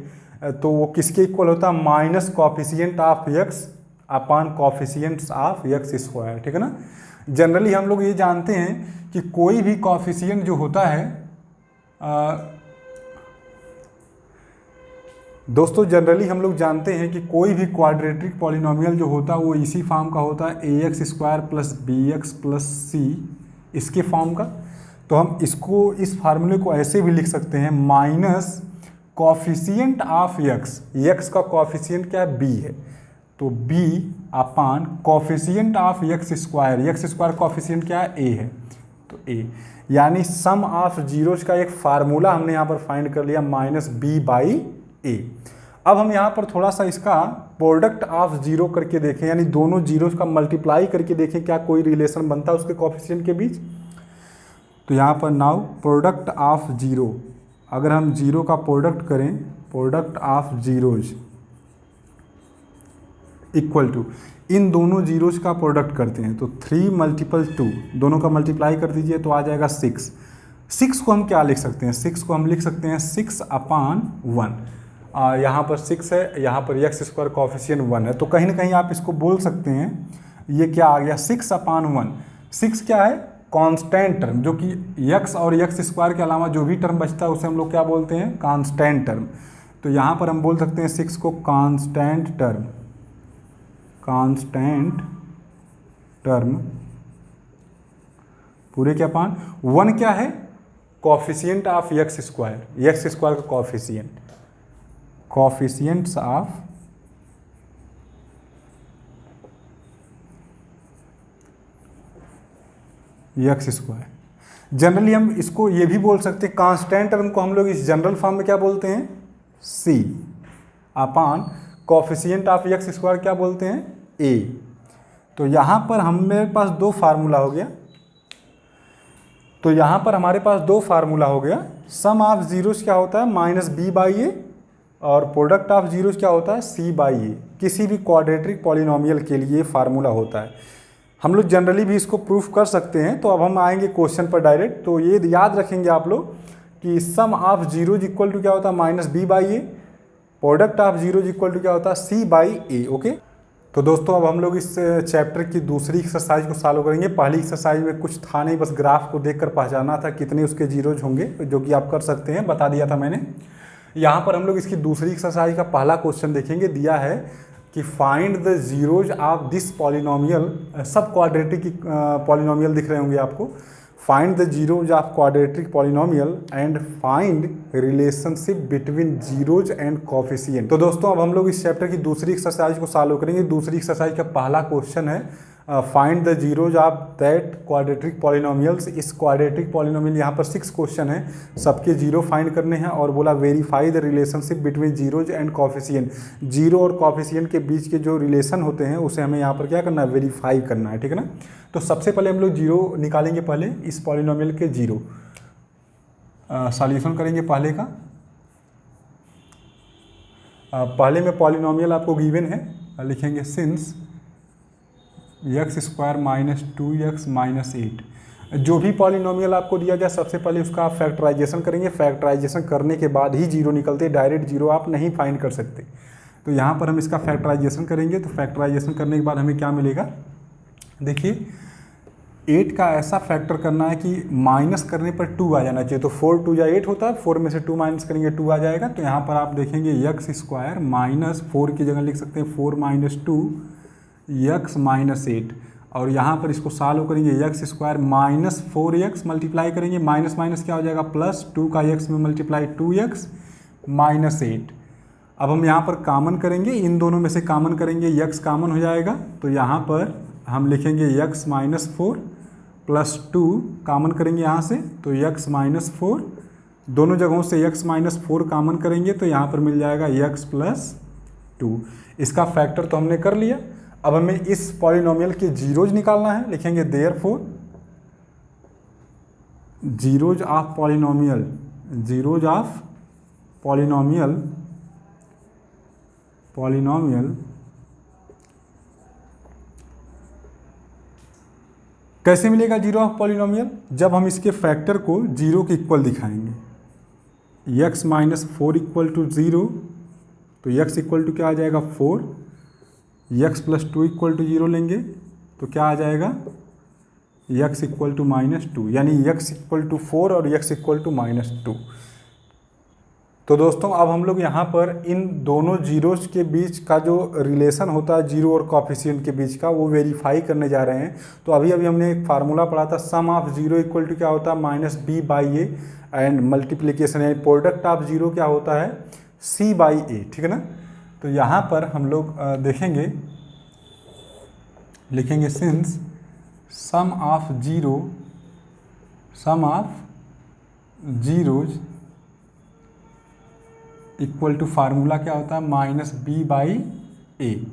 तो वो किसके इक्वल होता है, minus coefficient of x upon coefficients of x², ठीक है ना। जनरली हम लोग ये जानते हैं कि कोई भी कॉफिशिएंट जो होता है दोस्तों, जनरली हम लोग जानते हैं कि कोई भी क्वाड्रेटिक पॉलिनोमियल जो होता है वो इसी फॉर्म का होता है, ax² + bx + c, इसके फॉर्म का। तो हम इसको, इस फार्मूले को ऐसे भी लिख सकते हैं, माइनस कॉफिशिएंट ऑफ x का कॉफिशिएंट क्या है b है, तो b upon coefficient of x² coefficient क्या है a है, तो a, यानी सम ऑफ जीरोज का एक फार्मूला हमने यहाँ पर फाइंड कर लिया, -b/a। अब हम यहाँ पर थोड़ा सा इसका प्रोडक्ट ऑफ 0 करके देखें, यानी दोनों जीरोज का मल्टीप्लाई करके देखें क्या कोई रिलेशन बनता है उसके कॉफिशिएंट के बीच। तो यहाँ पर नाउ प्रोडक्ट ऑफ 0, अगर हम 0 का प्रोडक्ट करें, product of zeros equal to, इन दोनों जीरोज का प्रोडक्ट करते हैं तो 3 × 2, दोनों का मल्टीप्लाई कर दीजिए तो आ जाएगा 6। 6 को हम क्या लिख सकते हैं, 6 को हम लिख सकते हैं 6/1। यहाँ पर 6 है, यहाँ पर x² कॉफिशिएंट 1 है, तो कहीं ना कहीं आप इसको बोल सकते हैं, ये क्या आ गया 6/1। 6 क्या है, कांस्टेंट टर्म, जो कि x और x² के अलावा जो भी टर्म बचता है उसे हम लोग क्या बोलते हैं, कांस्टेंट टर्म। तो यहाँ पर हम बोल सकते हैं 6 को कांस्टेंट टर्म पूरे के अपान 1 क्या है, कॉफिशिएंट ऑफ x² का coefficient, coefficients of x square. Generally हम इसको ये भी बोल सकते हैं, कांस्टेंट टर्म को हम लोग इस जनरल फॉर्म में क्या बोलते हैं, सी अपान कोफिशिएंट ऑफ एक्स स्क्वायर क्या बोलते हैं, ए। तो यहाँ पर हमारे पास दो फार्मूला हो गया, तो यहाँ पर हमारे पास दो फार्मूला हो गया। सम ऑफ जीरोस क्या होता है, माइनस बी बाई ए, और प्रोडक्ट ऑफ जीरोस क्या होता है, सी बाई ए। किसी भी क्वाड्रेटिक पॉलिनोमियल के लिए फार्मूला होता है। हम लोग जनरली भी इसको प्रूफ कर सकते हैं। तो अब हम आएंगे क्वेश्चन पर डायरेक्ट। तो ये याद रखेंगे आप लोग कि sum of zeros equal to क्या होता है, minus B by A. Product of zeros equal to क्या होता है, सी बाई ए। ओके, तो दोस्तों अब हम लोग इस चैप्टर की दूसरी एक्सरसाइज को सॉल्व करेंगे। पहली एक्सरसाइज में कुछ था नहीं, बस ग्राफ को देखकर पहचाना था कितने उसके जीरोज होंगे, जो कि आप कर सकते हैं, बता दिया था मैंने। यहाँ पर हम लोग इसकी दूसरी एक्सरसाइज का पहला क्वेश्चन देखेंगे। दिया है कि find the zeros of this polynomial, सब क्वाड्रेटिक पॉलिनोमियल दिख रहे होंगे आपको। Find the zeros of quadratic polynomial and find relationship between zeros and coefficient. तो दोस्तों अब हम लोग इस चैप्टर की दूसरी एक्सरसाइज को सॉल्व करेंगे। दूसरी एक्सरसाइज का पहला क्वेश्चन है find the zeros of that quadratic polynomials. इस क्वाड्रेटिक पॉलिनोमियल यहाँ पर 6 क्वेश्चन है, सबके जीरो फाइंड करने हैं। और बोला verify the relationship between zeros and coefficient. Zero और कोफिशिएंट के बीच के जो रिलेशन होते हैं उसे हमें यहाँ पर क्या करना है, वेरीफाई करना है, ठीक है ना। तो सबसे पहले हम लोग जीरो निकालेंगे, पहले इस पॉलिनोमियल के जीरो सॉल्यूशन करेंगे पहले का। पहले में पॉलिनोमियल आपको गिवन है, लिखेंगे since x square minus 2x minus 8। जो भी पॉलिनोमियल आपको दिया जाए सबसे पहले उसका आप फैक्टराइजेशन करेंगे। फैक्टराइजेशन करने के बाद ही जीरो निकलते, डायरेक्ट जीरो आप नहीं फाइंड कर सकते। तो यहाँ पर हम इसका फैक्टराइजेशन करेंगे। तो फैक्टराइजेशन करने के बाद हमें क्या मिलेगा, देखिए 8 का ऐसा फैक्टर करना है कि माइनस करने पर 2 आ जाना चाहिए। तो 4 2 या 8 होता है, 4 में से 2 माइनस करेंगे 2 आ जाएगा। तो यहाँ पर आप देखेंगे एक्स स्क्वायर माइनस 4 की जगह लिख सकते हैं 4 माइनस 2 एक्स माइनस 8। और यहाँ पर इसको सॉल्व करेंगे, x square minus 4x multiply करेंगे, माइनस माइनस क्या हो जाएगा प्लस, 2 का x में मल्टीप्लाई 2x माइनस 8। अब हम यहाँ पर कॉमन करेंगे, इन दोनों में से कॉमन करेंगे, x कॉमन हो जाएगा। तो यहाँ पर हम लिखेंगे x माइनस 4 प्लस 2 कॉमन करेंगे यहाँ से, तो x माइनस 4। दोनों जगहों से x माइनस 4 कॉमन करेंगे तो यहाँ पर मिल जाएगा x प्लस 2। इसका फैक्टर तो हमने कर लिया। अब हमें इस पॉलिनोमियल के जीरोज निकालना है, लिखेंगे therefore zeros of polynomial, zeros of polynomial कैसे मिलेगा जीरो ऑफ पॉलिनोमियल, जब हम इसके फैक्टर को जीरो के इक्वल दिखाएंगे। x माइनस 4 इक्वल टू 0, तो x इक्वल टू क्या आ जाएगा 4, x प्लस 2 इक्वल टू 0 लेंगे तो क्या आ जाएगा x इक्वल टू माइनस 2, यानी x इक्वल टू 4 और x इक्वल टू माइनस 2। तो दोस्तों अब हम लोग यहाँ पर इन दोनों जीरोस के बीच का जो रिलेशन होता है जीरो और कोफिशिएंट के बीच का, वो वेरीफाई करने जा रहे हैं। तो अभी हमने एक फार्मूला पढ़ा था, sum of zero equal to क्या होता है, minus B by A, and multiplication यानी प्रोडक्ट ऑफ जीरो क्या होता है, सी बाई ए, ठीक है ना। तो यहाँ पर हम लोग देखेंगे, लिखेंगे since sum of zeros equal to formula क्या होता है, minus B by A.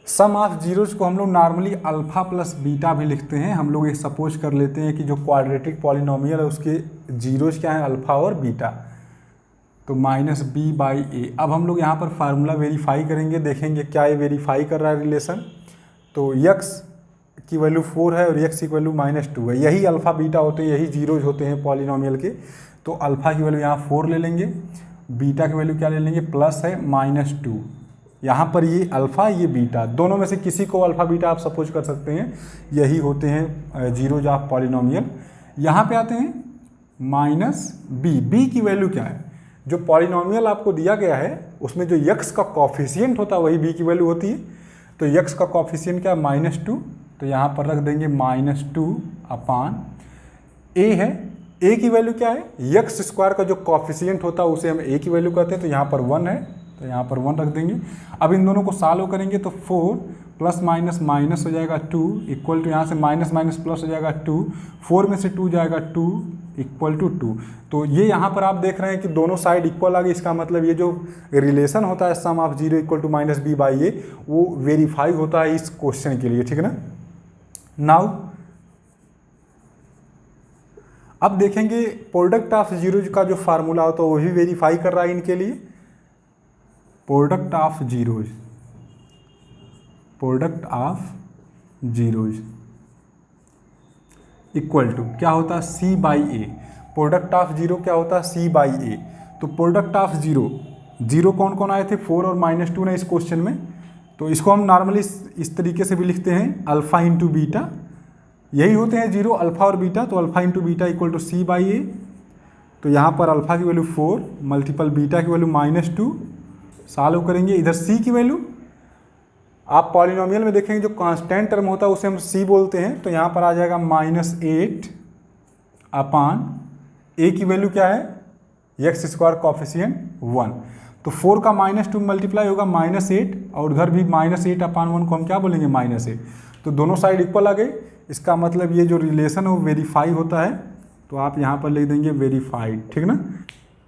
Sum of zeros को हम लोग नॉर्मली अल्फा प्लस बीटा भी लिखते हैं। हम लोग ये सपोज कर लेते हैं कि जो क्वाड्रेटिक पॉलिनोमियल है उसके जीरोज क्या है, अल्फा और बीटा। तो माइनस बी बाई ए। अब हम लोग यहाँ पर फार्मूला वेरीफाई करेंगे, देखेंगे क्या ये वेरीफाई कर रहा है रिलेशन। तो x की वैल्यू 4 है और x की वैल्यू माइनस 2 है। यही अल्फ़ा बीटा होते हैं, यही जीरोज होते हैं पॉलिनोमियल के। तो अल्फ़ा की वैल्यू यहाँ 4 ले लेंगे, बीटा की वैल्यू क्या ले लेंगे, प्लस है माइनस 2। यहाँ पर ये अल्फ़ा ये बीटा, दोनों में से किसी को अल्फ़ा बीटा आप सपोज कर सकते हैं। यही होते हैं जीरोज ऑफ पॉलिनोमियल। यहाँ पे आते हैं माइनस बी की वैल्यू क्या है, जो पॉलिनोमियल आपको दिया गया है उसमें जो x का कोफिशिएंट होता है वही b की वैल्यू होती है। तो x का कोफिशिएंट क्या है, माइनस 2। तो यहाँ पर रख देंगे माइनस 2 अपान a है, ए की वैल्यू क्या है, एक्स स्क्वायर का जो कॉफिशिएंट होता है उसे हम ए की वैल्यू कहते हैं, तो यहाँ पर 1 है तो यहाँ पर 1 रख देंगे। अब इन दोनों को सॉल्व करेंगे तो 4 प्लस माइनस माइनस हो जाएगा 2 इक्वल टू, यहाँ से माइनस माइनस प्लस हो जाएगा 2, 4 में से 2 जाएगा 2 इक्वल टू 2। तो ये यहाँ पर आप देख रहे हैं कि दोनों साइड इक्वल आ गई। इसका मतलब ये जो रिलेशन होता है sum of 0 equal to minus B by a, वो वेरीफाई होता है इस क्वेश्चन के लिए, ठीक है ना। नाउ अब देखेंगे प्रोडक्ट ऑफ जीरोज का जो फार्मूला होता है वो भी वेरीफाई कर रहा है इनके लिए। Product of zeros, product of zeros equal to क्या होता है, c by A. Product of zero क्या होता है, सी बाई ए। तो प्रोडक्ट ऑफ जीरो, जीरो कौन कौन आए थे, 4 और -2 ना इस क्वेश्चन में। तो इसको हम नॉर्मली इस तरीके से भी लिखते हैं, अल्फा इंटू बीटा, यही होते हैं जीरो, अल्फा और बीटा। तो alpha into beta equal to c by a. तो यहाँ पर अल्फा की वैल्यू 4 मल्टीपल बीटा की वैल्यू -2, सॉल्व करेंगे। इधर सी की वैल्यू आप पॉलिनोमियल में देखेंगे जो कांस्टेंट टर्म होता है उसे हम सी बोलते हैं। तो यहाँ पर आ जाएगा -8 अपान ए की वैल्यू क्या है, एक्स स्क्वायर कॉफिशिएंट 1। तो 4 का -2 मल्टीप्लाई होगा -8, और उधर भी -8 अपान 1 को हम क्या बोलेंगे, -8। तो दोनों साइड इक्वल आ गए। इसका मतलब ये जो रिलेशन है वो वेरीफाई होता है। तो आप यहाँ पर लिख देंगे वेरीफाइड, ठीक ना।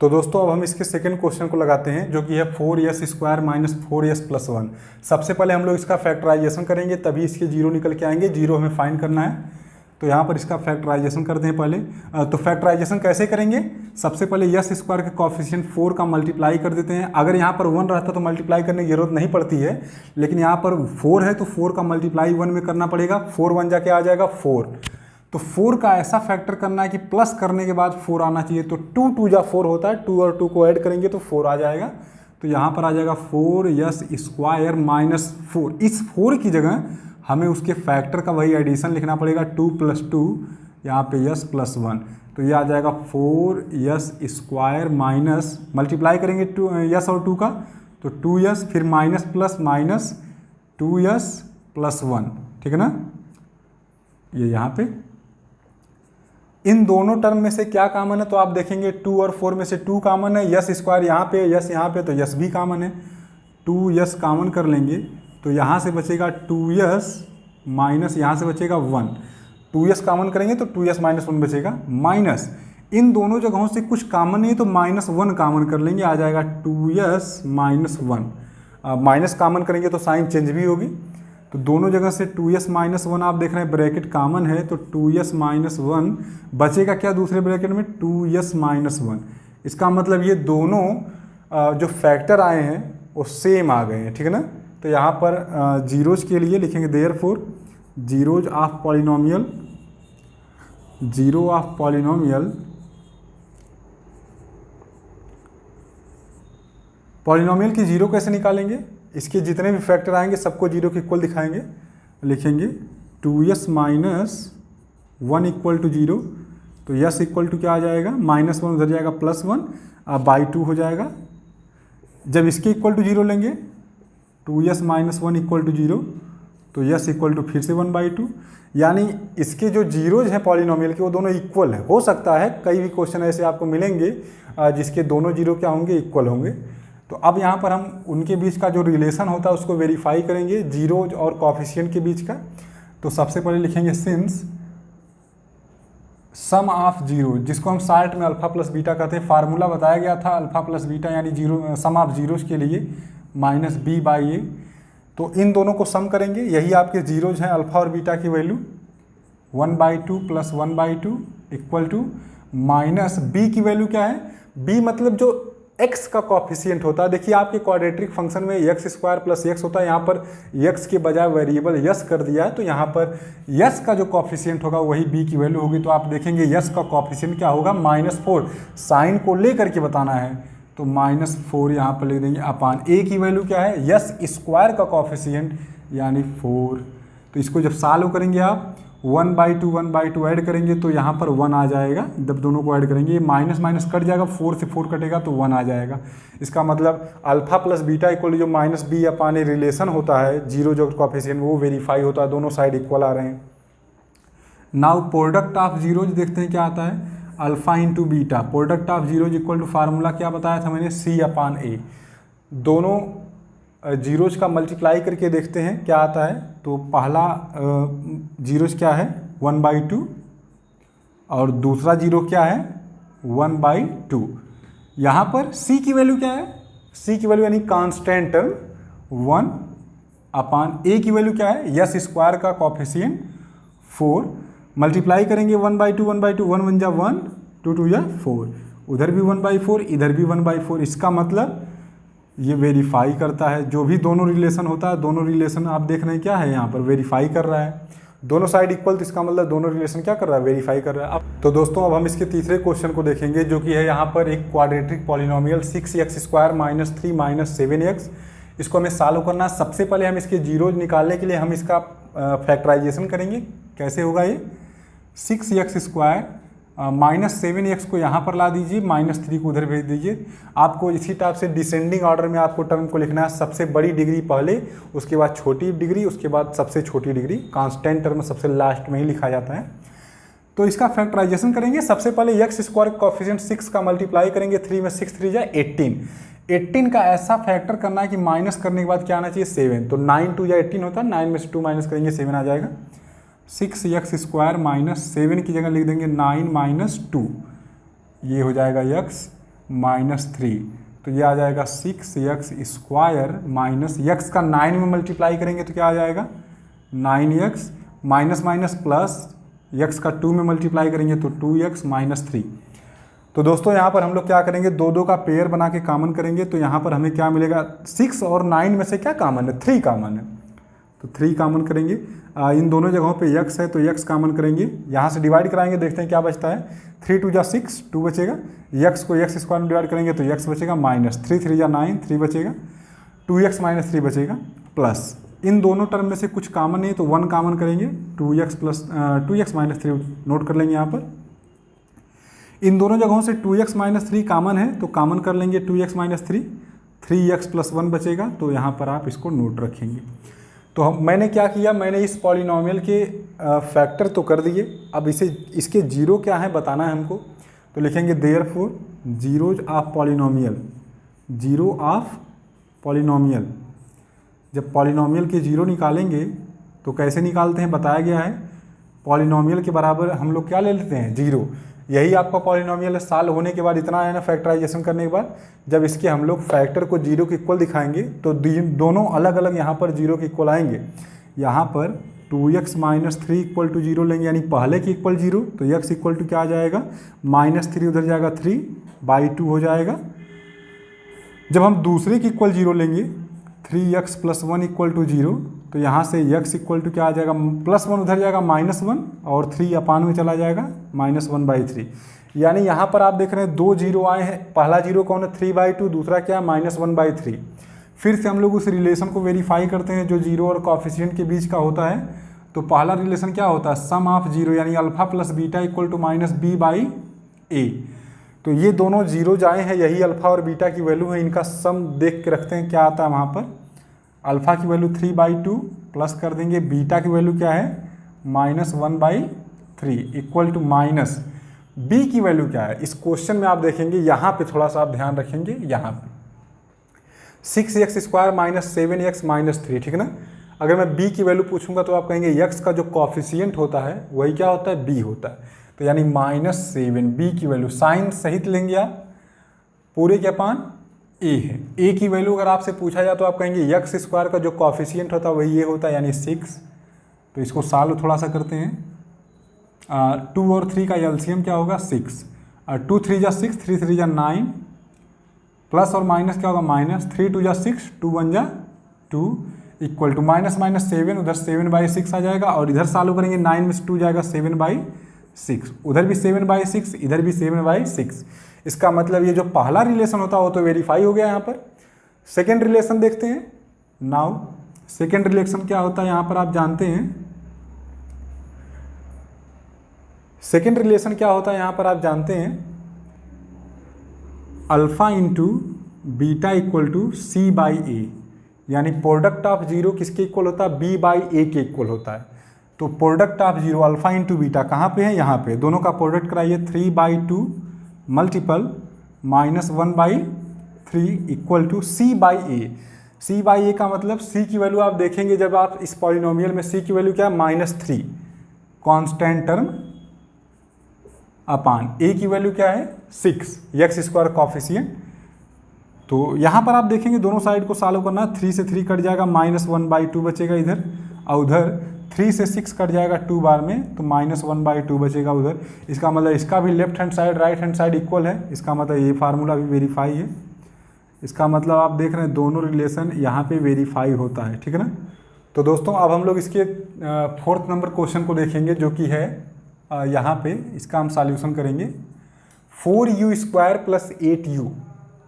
तो दोस्तों अब हम इसके सेकंड क्वेश्चन को लगाते हैं, जो कि है 4s square minus 4s plus 1। सबसे पहले हम लोग इसका फैक्टराइजेशन करेंगे, तभी इसके जीरो निकल के आएंगे। जीरो हमें फाइंड करना है, तो यहाँ पर इसका फैक्टराइजेशन करते हैं पहले। तो फैक्टराइजेशन कैसे करेंगे, सबसे पहले यस स्क्वायर के कॉफिशिएंट 4 का मल्टीप्लाई कर देते हैं। अगर यहाँ पर 1 रहता तो मल्टीप्लाई करने की जरूरत नहीं पड़ती है, लेकिन यहाँ पर 4 है तो 4 का मल्टीप्लाई 1 में करना पड़ेगा। 4 1 जाके आ जाएगा 4। तो 4 का ऐसा फैक्टर करना है कि प्लस करने के बाद 4 आना चाहिए। तो 2 2 जा 4 होता है, 2 और 2 को ऐड करेंगे तो 4 आ जाएगा। तो यहाँ पर आ जाएगा 4s स्क्वायर माइनस 4। इस 4 की जगह हमें उसके फैक्टर का वही एडिशन लिखना पड़ेगा, 2 + 2, यहाँ पे s + 1। तो ये आ जाएगा 4s स्क्वायर माइनस, मल्टीप्लाई करेंगे s और 2 का, तो 2s फिर माइनस प्लस माइनस 2s + 1, ठीक है ना। ये यहाँ पे इन दोनों टर्म में से क्या कॉमन है, तो आप देखेंगे 2 और 4 में से 2 कॉमन है, s स्क्वायर यहाँ पे, s यहाँ पे, तो s भी कॉमन है। 2s कॉमन कर लेंगे तो यहाँ से बचेगा 2s माइनस, यहाँ से बचेगा 1। 2s कॉमन करेंगे तो 2s - 1 बचेगा, माइनस इन दोनों जगहों से कुछ कॉमन नहीं है तो -1 कॉमन कर लेंगे, आ जाएगा 2s - 1। माइनस कॉमन करेंगे तो साइन चेंज भी होगी। तो दोनों जगह से 2s - 1 आप देख रहे हैं, ब्रैकेट कॉमन है, तो 2s - 1 बचेगा क्या दूसरे ब्रैकेट में, 2s - 1। इसका मतलब ये दोनों जो फैक्टर आए हैं वो सेम आ गए हैं, ठीक है ना। तो यहाँ पर जीरोज के लिए लिखेंगे therefore zeros of polynomial, zero of polynomial, polynomial की जीरो कैसे निकालेंगे, इसके जितने भी फैक्टर आएंगे सबको जीरो के इक्वल दिखाएंगे। लिखेंगे 2s - 1 इक्वल टू 0। तो s इक्वल टू क्या आ जाएगा, -1 उधर जाएगा +1 बाई 2 हो जाएगा। जब इसके इक्वल टू 0 लेंगे 2s - 1 इक्वल टू 0, तो s इक्वल टू फिर से 1/2। यानी इसके जो जीरोज हैं पॉलिनोमियल के वो दोनों इक्वल है। हो सकता है कई भी क्वेश्चन ऐसे आपको मिलेंगे जिसके दोनों जीरो क्या होंगे, इक्वल होंगे। तो अब यहाँ पर हम उनके बीच का जो रिलेशन होता है उसको वेरीफाई करेंगे, जीरोज और कॉफिशिएंट के बीच का। तो सबसे पहले लिखेंगे सिंस सम ऑफ जीरो, जिसको हम शार्ट में अल्फा प्लस बीटा कहते हैं। फार्मूला बताया गया था अल्फा प्लस बीटा यानी जीरो, सम ऑफ जीरोज के लिए -b/a। तो इन दोनों को सम करेंगे, यही आपके जीरोज हैं अल्फा और बीटा की value, 1/2 + 1/2 equal to minus b की वैल्यू क्या है, b मतलब जो x का कॉफिशिएंट होता है। देखिए आपके क्वाड्रेटिक फंक्शन में x स्क्वायर प्लस x होता है, यहाँ पर x के बजाय वेरिएबल s कर दिया है, तो यहाँ पर s का जो कॉफिशिएंट होगा वही b की वैल्यू होगी। तो आप देखेंगे s का कॉफिशिएंट क्या होगा, -4, साइन को लेकर के बताना है, तो -4 यहाँ पर लिख देंगे अपान a की वैल्यू क्या है, s स्क्वायर का कॉफिशिएंट यानी 4। तो इसको जब सॉल्व करेंगे आप 1/2 ऐड करेंगे तो यहाँ पर 1 आ जाएगा। जब दोनों को ऐड करेंगे ये माइनस माइनस कट जाएगा, 4 से 4 कटेगा तो 1 आ जाएगा। इसका मतलब अल्फा प्लस बीटा इक्वल जो -b/a रिलेशन होता है, जीरो जो कॉफिशिएंट वो वेरीफाई होता है, दोनों साइड इक्वल आ रहे हैं। नाउ प्रोडक्ट ऑफ जीरोज देखते हैं क्या आता है। Alpha into beta, product of zeros equal to formula क्या बताया था मैंने, सी अपान ए। दोनों जीरोज का मल्टीप्लाई करके देखते हैं क्या आता है। तो पहला जीरोज क्या है 1/2 और दूसरा जीरो क्या है 1/2। यहाँ पर c की वैल्यू क्या है, c की वैल्यू यानी कांस्टेंट टर्म 1 अपान a की वैल्यू क्या है यस स्क्वायर का कॉफिशिएंट 4, मल्टीप्लाई करेंगे 1/2 1/2, 1 1 जा 1, 2 2 जा 4, उधर भी 1/4 इधर भी 1/4। इसका मतलब ये वेरीफाई करता है, जो भी दोनों रिलेशन होता है, दोनों रिलेशन आप देख रहे हैं क्या है यहाँ पर वेरीफाई कर रहा है। दोनों साइड इक्वल, तो इसका मतलब दोनों रिलेशन क्या कर रहा है, वेरीफाई कर रहा है। अब तो दोस्तों अब हम इसके तीसरे क्वेश्चन को देखेंगे, जो कि है यहाँ पर एक क्वाड्रेटिक पॉलिनोमियल 6x² - 3 - 7x। इसको हमें सॉल्व करना है। सबसे पहले हम इसके जीरोज निकालने के लिए हम इसका फैक्टराइजेशन करेंगे। कैसे होगा ये, 6x² -7x को यहाँ पर ला दीजिए, -3 को उधर भेज दीजिए। आपको इसी टाइप से डिसेंडिंग ऑर्डर में आपको टर्म को लिखना है, सबसे बड़ी डिग्री पहले, उसके बाद छोटी डिग्री, उसके बाद सबसे छोटी डिग्री। कांस्टेंट टर्म सबसे लास्ट में ही लिखा जाता है। तो इसका फैक्टराइजेशन करेंगे। सबसे पहले x² कॉफिशिएंट 6 का मल्टीप्लाई करेंगे 3 में, 6 3 जा 18। 18 का ऐसा फैक्टर करना है कि माइनस करने के बाद क्या आना चाहिए 7। तो 9 2 जा 18 होता है, 9 में से 2 माइनस करेंगे 7 आ जाएगा। 6x² - 7 की जगह लिख देंगे 9 - 2, ये हो जाएगा x - 3। तो ये आ जाएगा 6x² - x का 9 में मल्टीप्लाई करेंगे तो क्या आ जाएगा 9x, माइनस प्लस x का 2 में मल्टीप्लाई करेंगे तो 2x - 3। तो दोस्तों यहाँ पर हम लोग क्या करेंगे, 2 का पेयर बना के कॉमन करेंगे। तो यहाँ पर हमें क्या मिलेगा, 6 और 9 में से क्या कॉमन है, 3 कॉमन है। तो 3 कॉमन करेंगे। इन दोनों जगहों पे x है तो x कॉमन करेंगे, यहाँ से डिवाइड कराएंगे, देखते हैं क्या बचता है। 3 2 जा 6, 2 बचेगा। x को x² में डिवाइड करेंगे तो x बचेगा, -3 3 जा 9, 3 बचेगा। 2x - 3 बचेगा, प्लस इन दोनों टर्म में से कुछ कॉमन नहीं तो 1 कॉमन करेंगे, 2x - 3 नोट कर लेंगे यहाँ पर। इन दोनों जगहों से 2x - 3 कॉमन है तो कॉमन कर लेंगे 2x - 3, 3x + 1 बचेगा। तो यहाँ पर आप इसको नोट रखेंगे। तो मैंने क्या किया, मैंने इस पॉलिनोमियल के फैक्टर तो कर दिए, अब इसके जीरो क्या है बताना है हमको। तो लिखेंगे therefore zeros of polynomial, zero of polynomial. जब पॉलिनोमियल के जीरो निकालेंगे तो कैसे निकालते हैं बताया गया है। पॉलिनोमियल के बराबर हम लोग क्या ले लेते हैं, जीरो। यही आपका पॉलिनोमियल सॉल्व होने के बाद इतना है ना, फैक्टराइजेशन करने के बाद जब इसके हम लोग फैक्टर को जीरो के इक्वल दिखाएंगे तो दोनों अलग अलग यहाँ पर जीरो के इक्वल आएंगे। यहाँ पर 2x - 3 इक्वल टू जीरो लेंगे, यानी पहले के इक्वल जीरो, तो x इक्वल टू क्या आ जाएगा -3, उधर जाएगा 3/2 हो जाएगा। जब हम दूसरे के इक्वल जीरो लेंगे 3x + 1 इक्वल टू जीरो, तो यहाँ से x इक्वल टू क्या आ जाएगा, +1 उधर जाएगा -1 और 3 अपान में चला जाएगा -1/3। यानी यहाँ पर आप देख रहे हैं 2 जीरो आए हैं। पहला जीरो कौन है 3/2, दूसरा क्या है -1/3। फिर से हम लोग उस रिलेशन को वेरीफाई करते हैं जो जीरो और कॉफिशिएंट के बीच का होता है। तो पहला रिलेशन क्या होता है, सम ऑफ जीरो, यानी alpha plus beta equal to -b/a। तो ये दोनों जीरो जाए हैं, यही अल्फा और बीटा की वैल्यू है, इनका सम देख के रखते हैं क्या आता है वहाँ पर। अल्फा की वैल्यू 3/2 प्लस कर देंगे, बीटा की वैल्यू क्या है -1/3 इक्वल टू माइनस बी की वैल्यू क्या है। इस क्वेश्चन में आप देखेंगे यहाँ पे थोड़ा सा आप ध्यान रखेंगे, यहाँ पे 6x² - 7x - 3, ठीक है ना। अगर मैं b की वैल्यू पूछूंगा तो आप कहेंगे x का जो कॉफिशिएंट होता है वही क्या होता है, b होता है। तो यानी -7 b की वैल्यू साइन सहित लेंगे आप, पूरे के अपान a है। a की वैल्यू अगर आपसे पूछा जाए तो आप कहेंगे x² का जो कॉफिशिएंट होता है वही ये होता है, यानी 6। तो इसको सॉल्व थोड़ा सा करते हैं। 2 और 3 का एलसीएम क्या होगा 6, 2 3 जा 6, 3 3 जा 9, प्लस और माइनस क्या होगा -3 2 जा 6, 2 1 जा 2 इक्वल टू -7, उधर 7/6 आ जाएगा और इधर सॉल्व करेंगे 9 में से 2 जाएगा 7/6, उधर भी 7/6, इधर भी 7/6। इसका मतलब ये जो पहला रिलेशन होता है वो तो वेरीफाई हो गया। यहाँ पर सेकेंड रिलेशन देखते हैं। नाउ सेकेंड रिलेशन क्या होता है यहाँ पर आप जानते हैं। सेकेंड रिलेशन क्या होता है यहाँ पर आप जानते हैं, alpha into beta equal to c/a, यानी प्रोडक्ट ऑफ जीरो किसके इक्वल होता है, b/a के इक्वल होता है। तो product of zero alpha into beta कहाँ पे है, यहाँ पे। दोनों का प्रोडक्ट कराइए, 3/2 multiple -1/3 equal to C/A। C/A का मतलब C की वैल्यू आप देखेंगे जब आप इस पॉलिनोमियल में C की वैल्यू क्या है, -3 कांस्टेंट टर्म अपान A की वैल्यू क्या है 6 x² कॉफिशिएंट। तो यहाँ पर आप देखेंगे दोनों साइड को सॉल्व करना, 3 से 3 कट जाएगा, -1/2 बचेगा इधर, और उधर 3 से 6 कट जाएगा 2 बार में, तो -1/2 बचेगा उधर। इसका मतलब इसका भी left hand side right hand side equal है, इसका मतलब ये फार्मूला भी वेरीफाई है। इसका मतलब आप देख रहे हैं दोनों रिलेशन यहाँ पे वेरीफाई होता है, ठीक है ना। तो दोस्तों अब हम लोग इसके 4th नंबर क्वेश्चन को देखेंगे, जो कि है यहाँ पे, इसका हम सॉल्यूशन करेंगे। 4u² + 8u,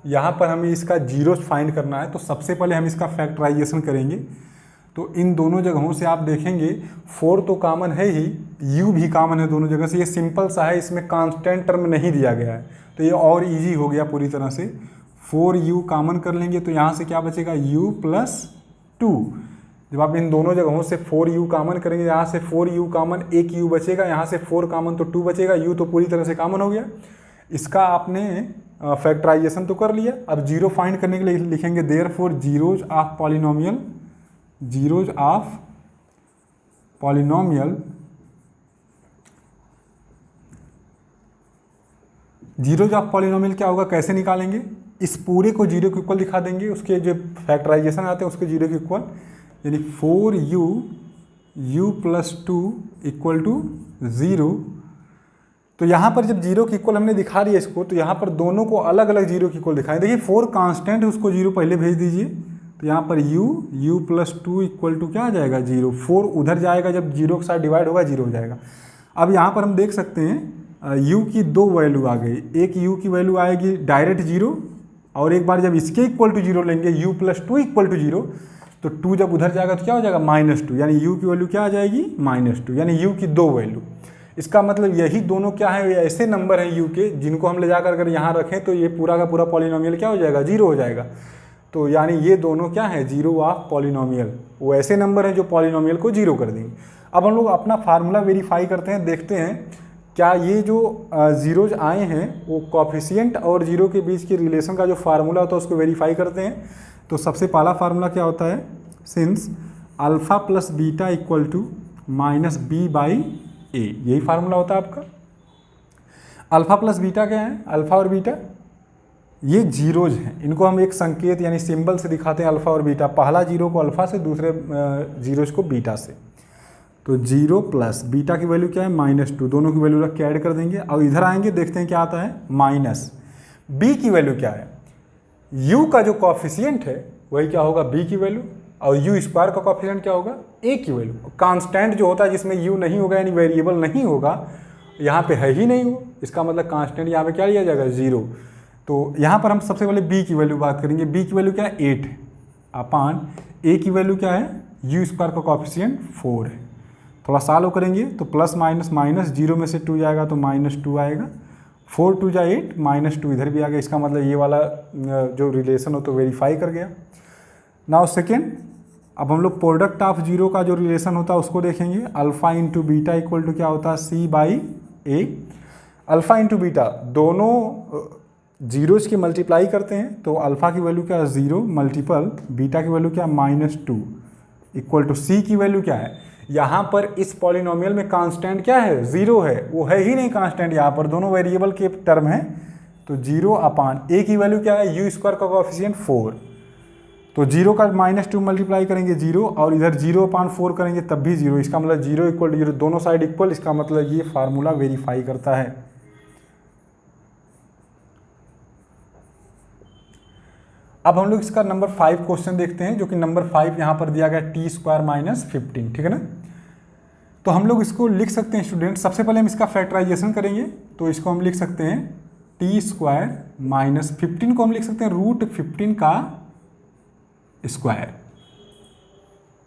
यहाँ पर हमें इसका जीरोस फाइंड करना है। तो सबसे पहले हम इसका फैक्टराइजेशन करेंगे। तो इन दोनों जगहों से आप देखेंगे 4 तो कॉमन है ही, u भी कॉमन है दोनों जगह से। ये सिंपल सा है, इसमें कांस्टेंट टर्म नहीं दिया गया है, तो ये और इजी हो गया पूरी तरह से। 4u कॉमन कर लेंगे तो यहाँ से क्या बचेगा, u + 2। जब आप इन दोनों जगहों से 4u कॉमन करेंगे, यहाँ से 4u कॉमन, एक u बचेगा, यहाँ से 4 कॉमन तो 2 बचेगा, u तो पूरी तरह से कॉमन हो गया। इसका आपने फैक्टराइजेशन तो कर लिया। अब जीरो फाइंड करने के लिए लिखेंगे therefore zeros of polynomial, zeros of polynomial, zeros of polynomial क्या होगा, कैसे निकालेंगे, इस पूरे को जीरो के इक्वल दिखा देंगे, उसके जो फैक्टराइजेशन आते हैं उसके जीरो के इक्वल, यानी 4u + 2 = 0। तो यहाँ पर जब जीरो की इक्वल हमने दिखा दिया इसको, तो यहाँ पर दोनों को अलग अलग जीरो की इक्वल दिखाएं। देखिए 4 कांस्टेंट है, उसको जीरो पहले भेज दीजिए। तो यहाँ पर u + 2 = क्या आ जाएगा, 0। 4 उधर जाएगा, जब जीरो के साथ डिवाइड होगा 0 हो जाएगा। अब यहाँ पर हम देख सकते हैं u की 2 वैल्यू आ गई। एक u की वैल्यू आएगी डायरेक्ट 0, और एक बार जब इसके इक्वल टू 0 लेंगे, u + 2 = 0, तो 2 जब उधर जाएगा तो क्या हो जाएगा, -2, यानी u की वैल्यू क्या आ जाएगी, -2, यानी u की 2 वैल्यू। इसका मतलब यही दोनों क्या है, ऐसे नंबर हैं u के, जिनको हम ले जाकर अगर यहाँ रखें तो ये पूरा का पूरा पॉलिनोमियल क्या हो जाएगा, 0 हो जाएगा। तो यानी ये दोनों क्या है, जीरो ऑफ पॉलिनोमियल, वो ऐसे नंबर हैं जो पॉलिनोमियल को 0 कर देंगे। अब हम लोग अपना फार्मूला वेरीफाई करते हैं, देखते हैं क्या ये जो जीरोज आए हैं वो कॉफिशिएंट और जीरो के बीच के रिलेशन का जो फार्मूला होता है उसको वेरीफाई करते हैं। तो सबसे पहला फार्मूला क्या होता है, सिंस अल्फ़ा + बीटा = -b/a, यही फार्मूला होता है आपका। अल्फ़ा + बीटा क्या है, अल्फ़ा और बीटा ये जीरोज हैं, इनको हम एक संकेत यानी सिंबल से दिखाते हैं, अल्फ़ा और बीटा। पहला जीरो को अल्फ़ा से, दूसरे जीरोज को बीटा से। तो 0 + बीटा की वैल्यू क्या है, -2, दोनों की वैल्यू रख के ऐड कर देंगे। और इधर आएंगे, देखते हैं क्या आता है, माइनस b की वैल्यू क्या है, u का जो कॉफिशिएंट है वही क्या होगा, b की वैल्यू, और u² का कॉफिशिएंट क्या होगा, a की वैल्यू। कांस्टेंट जो होता है जिसमें u नहीं होगा यानी वेरिएबल नहीं होगा, यहाँ पे है ही नहीं वो, इसका मतलब कांस्टेंट यहाँ पे क्या लिया जाएगा, 0। तो यहाँ पर हम सबसे पहले b की वैल्यू बात करेंगे। b की वैल्यू क्या है, 8 अपान a की वैल्यू क्या है, u² का कॉफिशिएंट 4 है। थोड़ा सॉल्व करेंगे तो प्लस माइनस माइनस, 0 में से 2 जाएगा तो -2 आएगा, 4 × 2 = 8, -2 इधर भी आ गया। इसका मतलब ये वाला जो रिलेशन हो तो वेरीफाई कर गया। नाउ सेकेंड, अब हम लोग प्रोडक्ट ऑफ जीरो का जो रिलेशन होता है उसको देखेंगे। अल्फ़ा × बीटा = क्या होता है, C/A। अल्फ़ा × बीटा दोनों जीरोज की मल्टीप्लाई करते हैं, तो अल्फ़ा की वैल्यू क्या है, 0 मल्टीपल बीटा की वैल्यू क्या है, -2 = C की वैल्यू क्या है। यहाँ पर इस पॉलिनोमियल में कांस्टेंट क्या है, 0 है, वो है ही नहीं कांस्टेंट, यहाँ पर दोनों वेरिएबल के टर्म हैं। तो 0 अपान a की वैल्यू क्या है, u² का कॉफिशिएंट 4। तो 0 का -2 मल्टीप्लाई करेंगे 0, और इधर 0/4 करेंगे तब भी 0। इसका मतलब 0 = 0, दोनों साइड इक्वल। इसका मतलब ये फार्मूला वेरीफाई करता है। अब हम लोग इसका नंबर 5 क्वेश्चन देखते हैं, जो कि नंबर 5 यहाँ पर दिया गया t² - 15, ठीक है ना। तो हम लोग इसको लिख सकते हैं स्टूडेंट, सबसे पहले हम इसका फैक्टराइजेशन करेंगे। तो इसको हम लिख सकते हैं t² - 15 को हम लिख सकते हैं √15 का स्क्वायर,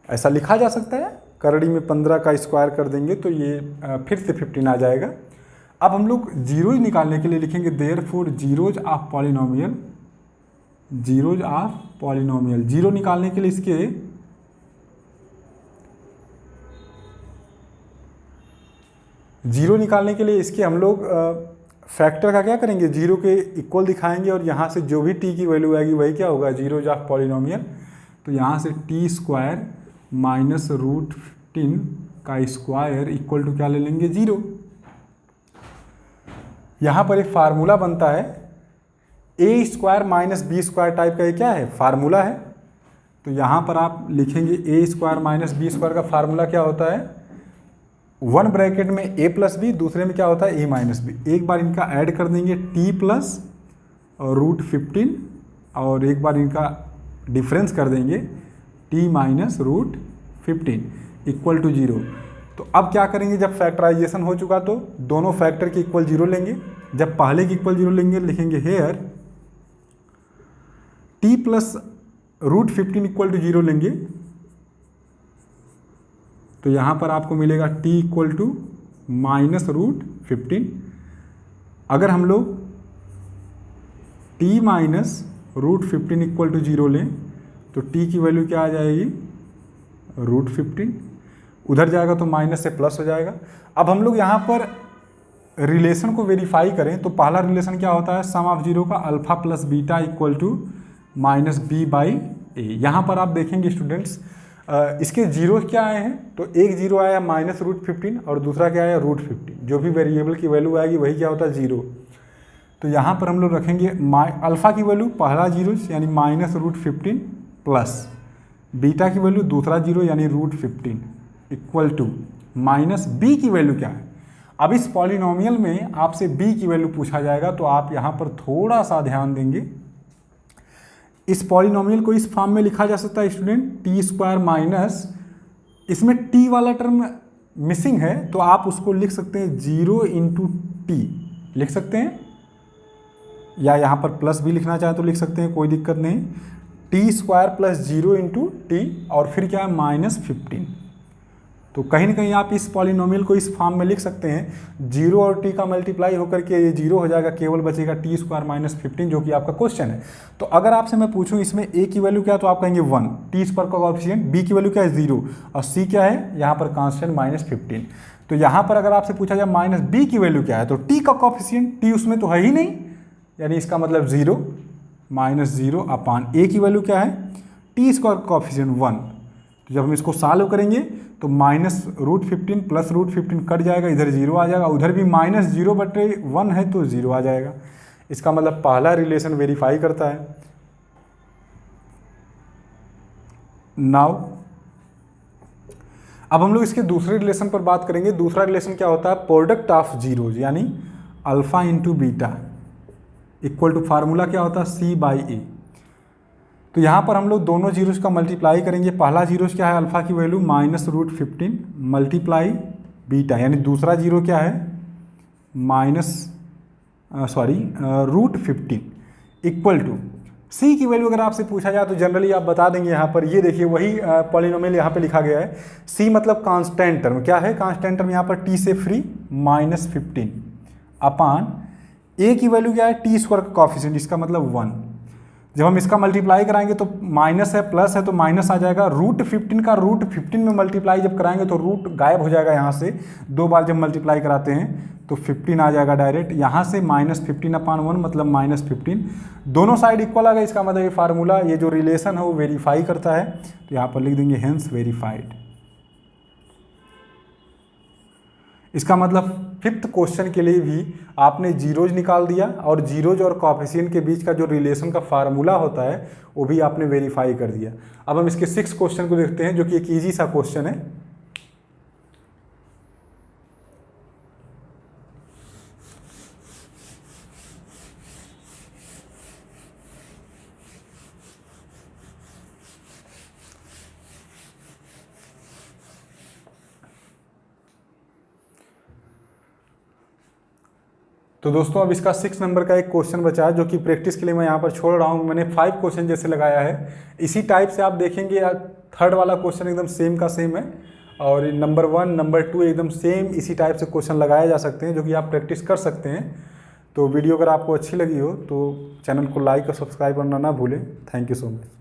ऐसा लिखा जा सकता है। करड़ी में 15 का स्क्वायर कर देंगे तो ये फिर से 15 आ जाएगा। अब हम लोग जीरो निकालने के लिए लिखेंगे therefore zeros of polynomial, zeros of polynomial. Zero निकालने के लिए इसके जीरो निकालने के लिए इसके हम लोग फैक्टर का क्या करेंगे, जीरो के इक्वल दिखाएंगे और यहाँ से जो भी टी की वैल्यू आएगी वही क्या होगा, जीरो ऑफ पॉलिनोमियल। तो यहाँ से टी स्क्वायर माइनस रूट 15 का स्क्वायर इक्वल टू क्या ले लेंगे, जीरो। यहाँ पर एक फार्मूला बनता है a square minus b square type का, ये क्या है, फार्मूला है। तो यहाँ पर आप लिखेंगे ए स्क्वायर माइनस बी स्क्वायर का फार्मूला क्या होता है, वन ब्रैकेट में ए प्लस बी, दूसरे में क्या होता है ए माइनस बी। एक बार इनका ऐड कर देंगे टी प्लस रूट 15 और एक बार इनका डिफरेंस कर देंगे t minus root 15 equal to zero. तो अब क्या करेंगे, जब फैक्टराइजेशन हो चुका तो दोनों फैक्टर के इक्वल जीरो लेंगे। जब पहले के इक्वल जीरो लेंगे लिखेंगे here t plus root 15 equal to zero लेंगे। तो यहाँ पर आपको मिलेगा t equal to minus root 15। अगर हम लोग t minus root 15 equal to zero लें तो t की वैल्यू क्या आ जाएगी, रूट 15। उधर जाएगा तो माइनस से प्लस हो जाएगा। अब हम लोग यहाँ पर रिलेशन को वेरीफाई करें तो पहला रिलेशन क्या होता है, सम ऑफ जीरो का alpha plus beta equal to minus B by a. यहाँ पर आप देखेंगे स्टूडेंट्स इसके जीरो क्या आए हैं, तो एक जीरो आया माइनस रूट 15 और दूसरा क्या आया रूट 15। जो भी वेरिएबल की वैल्यू आएगी वही क्या होता है, जीरो। तो यहाँ पर हम लोग रखेंगे अल्फ़ा की वैल्यू पहला जीरो यानी माइनस रूट 15 प्लस बीटा की वैल्यू दूसरा जीरो यानी root 15 equal to minus b की वैल्यू क्या है। अब इस पॉलिनोमियल में आपसे बी की वैल्यू पूछा जाएगा तो आप यहाँ पर थोड़ा सा ध्यान देंगे। इस पॉलिनोमियल को इस फॉर्म में लिखा जा सकता है स्टूडेंट, टी स्क्वायर माइनस, इसमें टी वाला टर्म मिसिंग है तो आप उसको लिख सकते हैं 0 इंटू टी लिख सकते हैं, या यहाँ पर प्लस भी लिखना चाहें तो लिख सकते हैं, कोई दिक्कत नहीं। T square plus 0 into T और फिर क्या है माइनस 15। तो कहीं ना कहीं आप इस पॉलिनोमियल को इस फॉर्म में लिख सकते हैं, 0 और t का मल्टीप्लाई होकर के ये 0 हो जाएगा, केवल बचेगा टी स्क्वायर माइनस 15 जो कि आपका क्वेश्चन है। तो अगर आपसे मैं पूछूं इसमें a की वैल्यू क्या है तो आप कहेंगे 1, टी स्क्वायर का कोएफिशिएंट, b की वैल्यू क्या है 0 और c क्या है यहाँ पर कांस्टेंट माइनस 15। तो यहाँ पर अगर आपसे पूछा जाए माइनस b की वैल्यू क्या है तो t का कोएफिशिएंट t उसमें तो है ही नहीं, यानी इसका मतलब 0 माइनस 0 अपान a की वैल्यू क्या है, टी स्क्वायर का कोएफिशिएंट 1। तो जब हम इसको सॉल्व करेंगे तो minus root 15 plus root 15 cut जाएगा, इधर 0 आ जाएगा, उधर भी माइनस 0/1 है तो 0 आ जाएगा। इसका मतलब पहला रिलेशन वेरीफाई करता है। नाउ अब हम लोग इसके दूसरे रिलेशन पर बात करेंगे। दूसरा रिलेशन क्या होता है, प्रोडक्ट ऑफ जीरोज यानी alpha into beta equal to formula क्या होता है, सी बाई ए। तो यहाँ पर हम लोग दोनों जीरोज का मल्टीप्लाई करेंगे। पहला जीरोज क्या है, अल्फा की value minus root 15 multiply beta, यानी दूसरा जीरो क्या है minus root 15 equal to c की वैल्यू अगर आपसे पूछा जाए तो जनरली आप बता देंगे। यहाँ पर ये देखिए वही पॉलिनोमियल यहाँ पे लिखा गया है, सी मतलब कांस्टेंट टर्म। क्या है कांस्टेंट टर्म, यहाँ पर टी से फ्री माइनस 15 अपान ए की वैल्यू क्या है, टी स्क्वायर का कोएफिशिएंट, इसका मतलब 1। जब हम इसका मल्टीप्लाई कराएंगे तो माइनस है प्लस है तो माइनस आ जाएगा, रूट 15 का रूट 15 में मल्टीप्लाई जब कराएंगे तो रूट गायब हो जाएगा यहाँ से, दो बार जब मल्टीप्लाई कराते हैं तो 15 आ जाएगा डायरेक्ट। यहाँ से माइनस 15 अपान 1 मतलब माइनस 15, दोनों साइड इक्वल आ गए। इसका मतलब ये फार्मूला, ये जो रिलेशन है वो वेरीफाई करता है। तो यहाँ पर लिख देंगे हेंस वेरीफाइड। इसका मतलब फिफ्थ क्वेश्चन के लिए भी आपने जीरोज निकाल दिया और जीरोज और कोएफिशिएंट के बीच का जो रिलेशन का फार्मूला होता है वो भी आपने वेरीफाई कर दिया। अब हम इसके 6 क्वेश्चन को देखते हैं जो कि एक ईजी सा क्वेश्चन है। तो दोस्तों अब इसका 6 नंबर का एक क्वेश्चन बचा है जो कि प्रैक्टिस के लिए मैं यहाँ पर छोड़ रहा हूँ। मैंने 5 क्वेश्चन जैसे लगाया है, इसी टाइप से आप देखेंगे। थर्ड वाला क्वेश्चन एकदम सेम का सेम है और नंबर 1 नंबर 2 एकदम सेम इसी टाइप से क्वेश्चन लगाए जा सकते हैं जो कि आप प्रैक्टिस कर सकते हैं। तो वीडियो अगर आपको अच्छी लगी हो तो चैनल को लाइक और सब्सक्राइब करना ना भूलें। Thank you so much.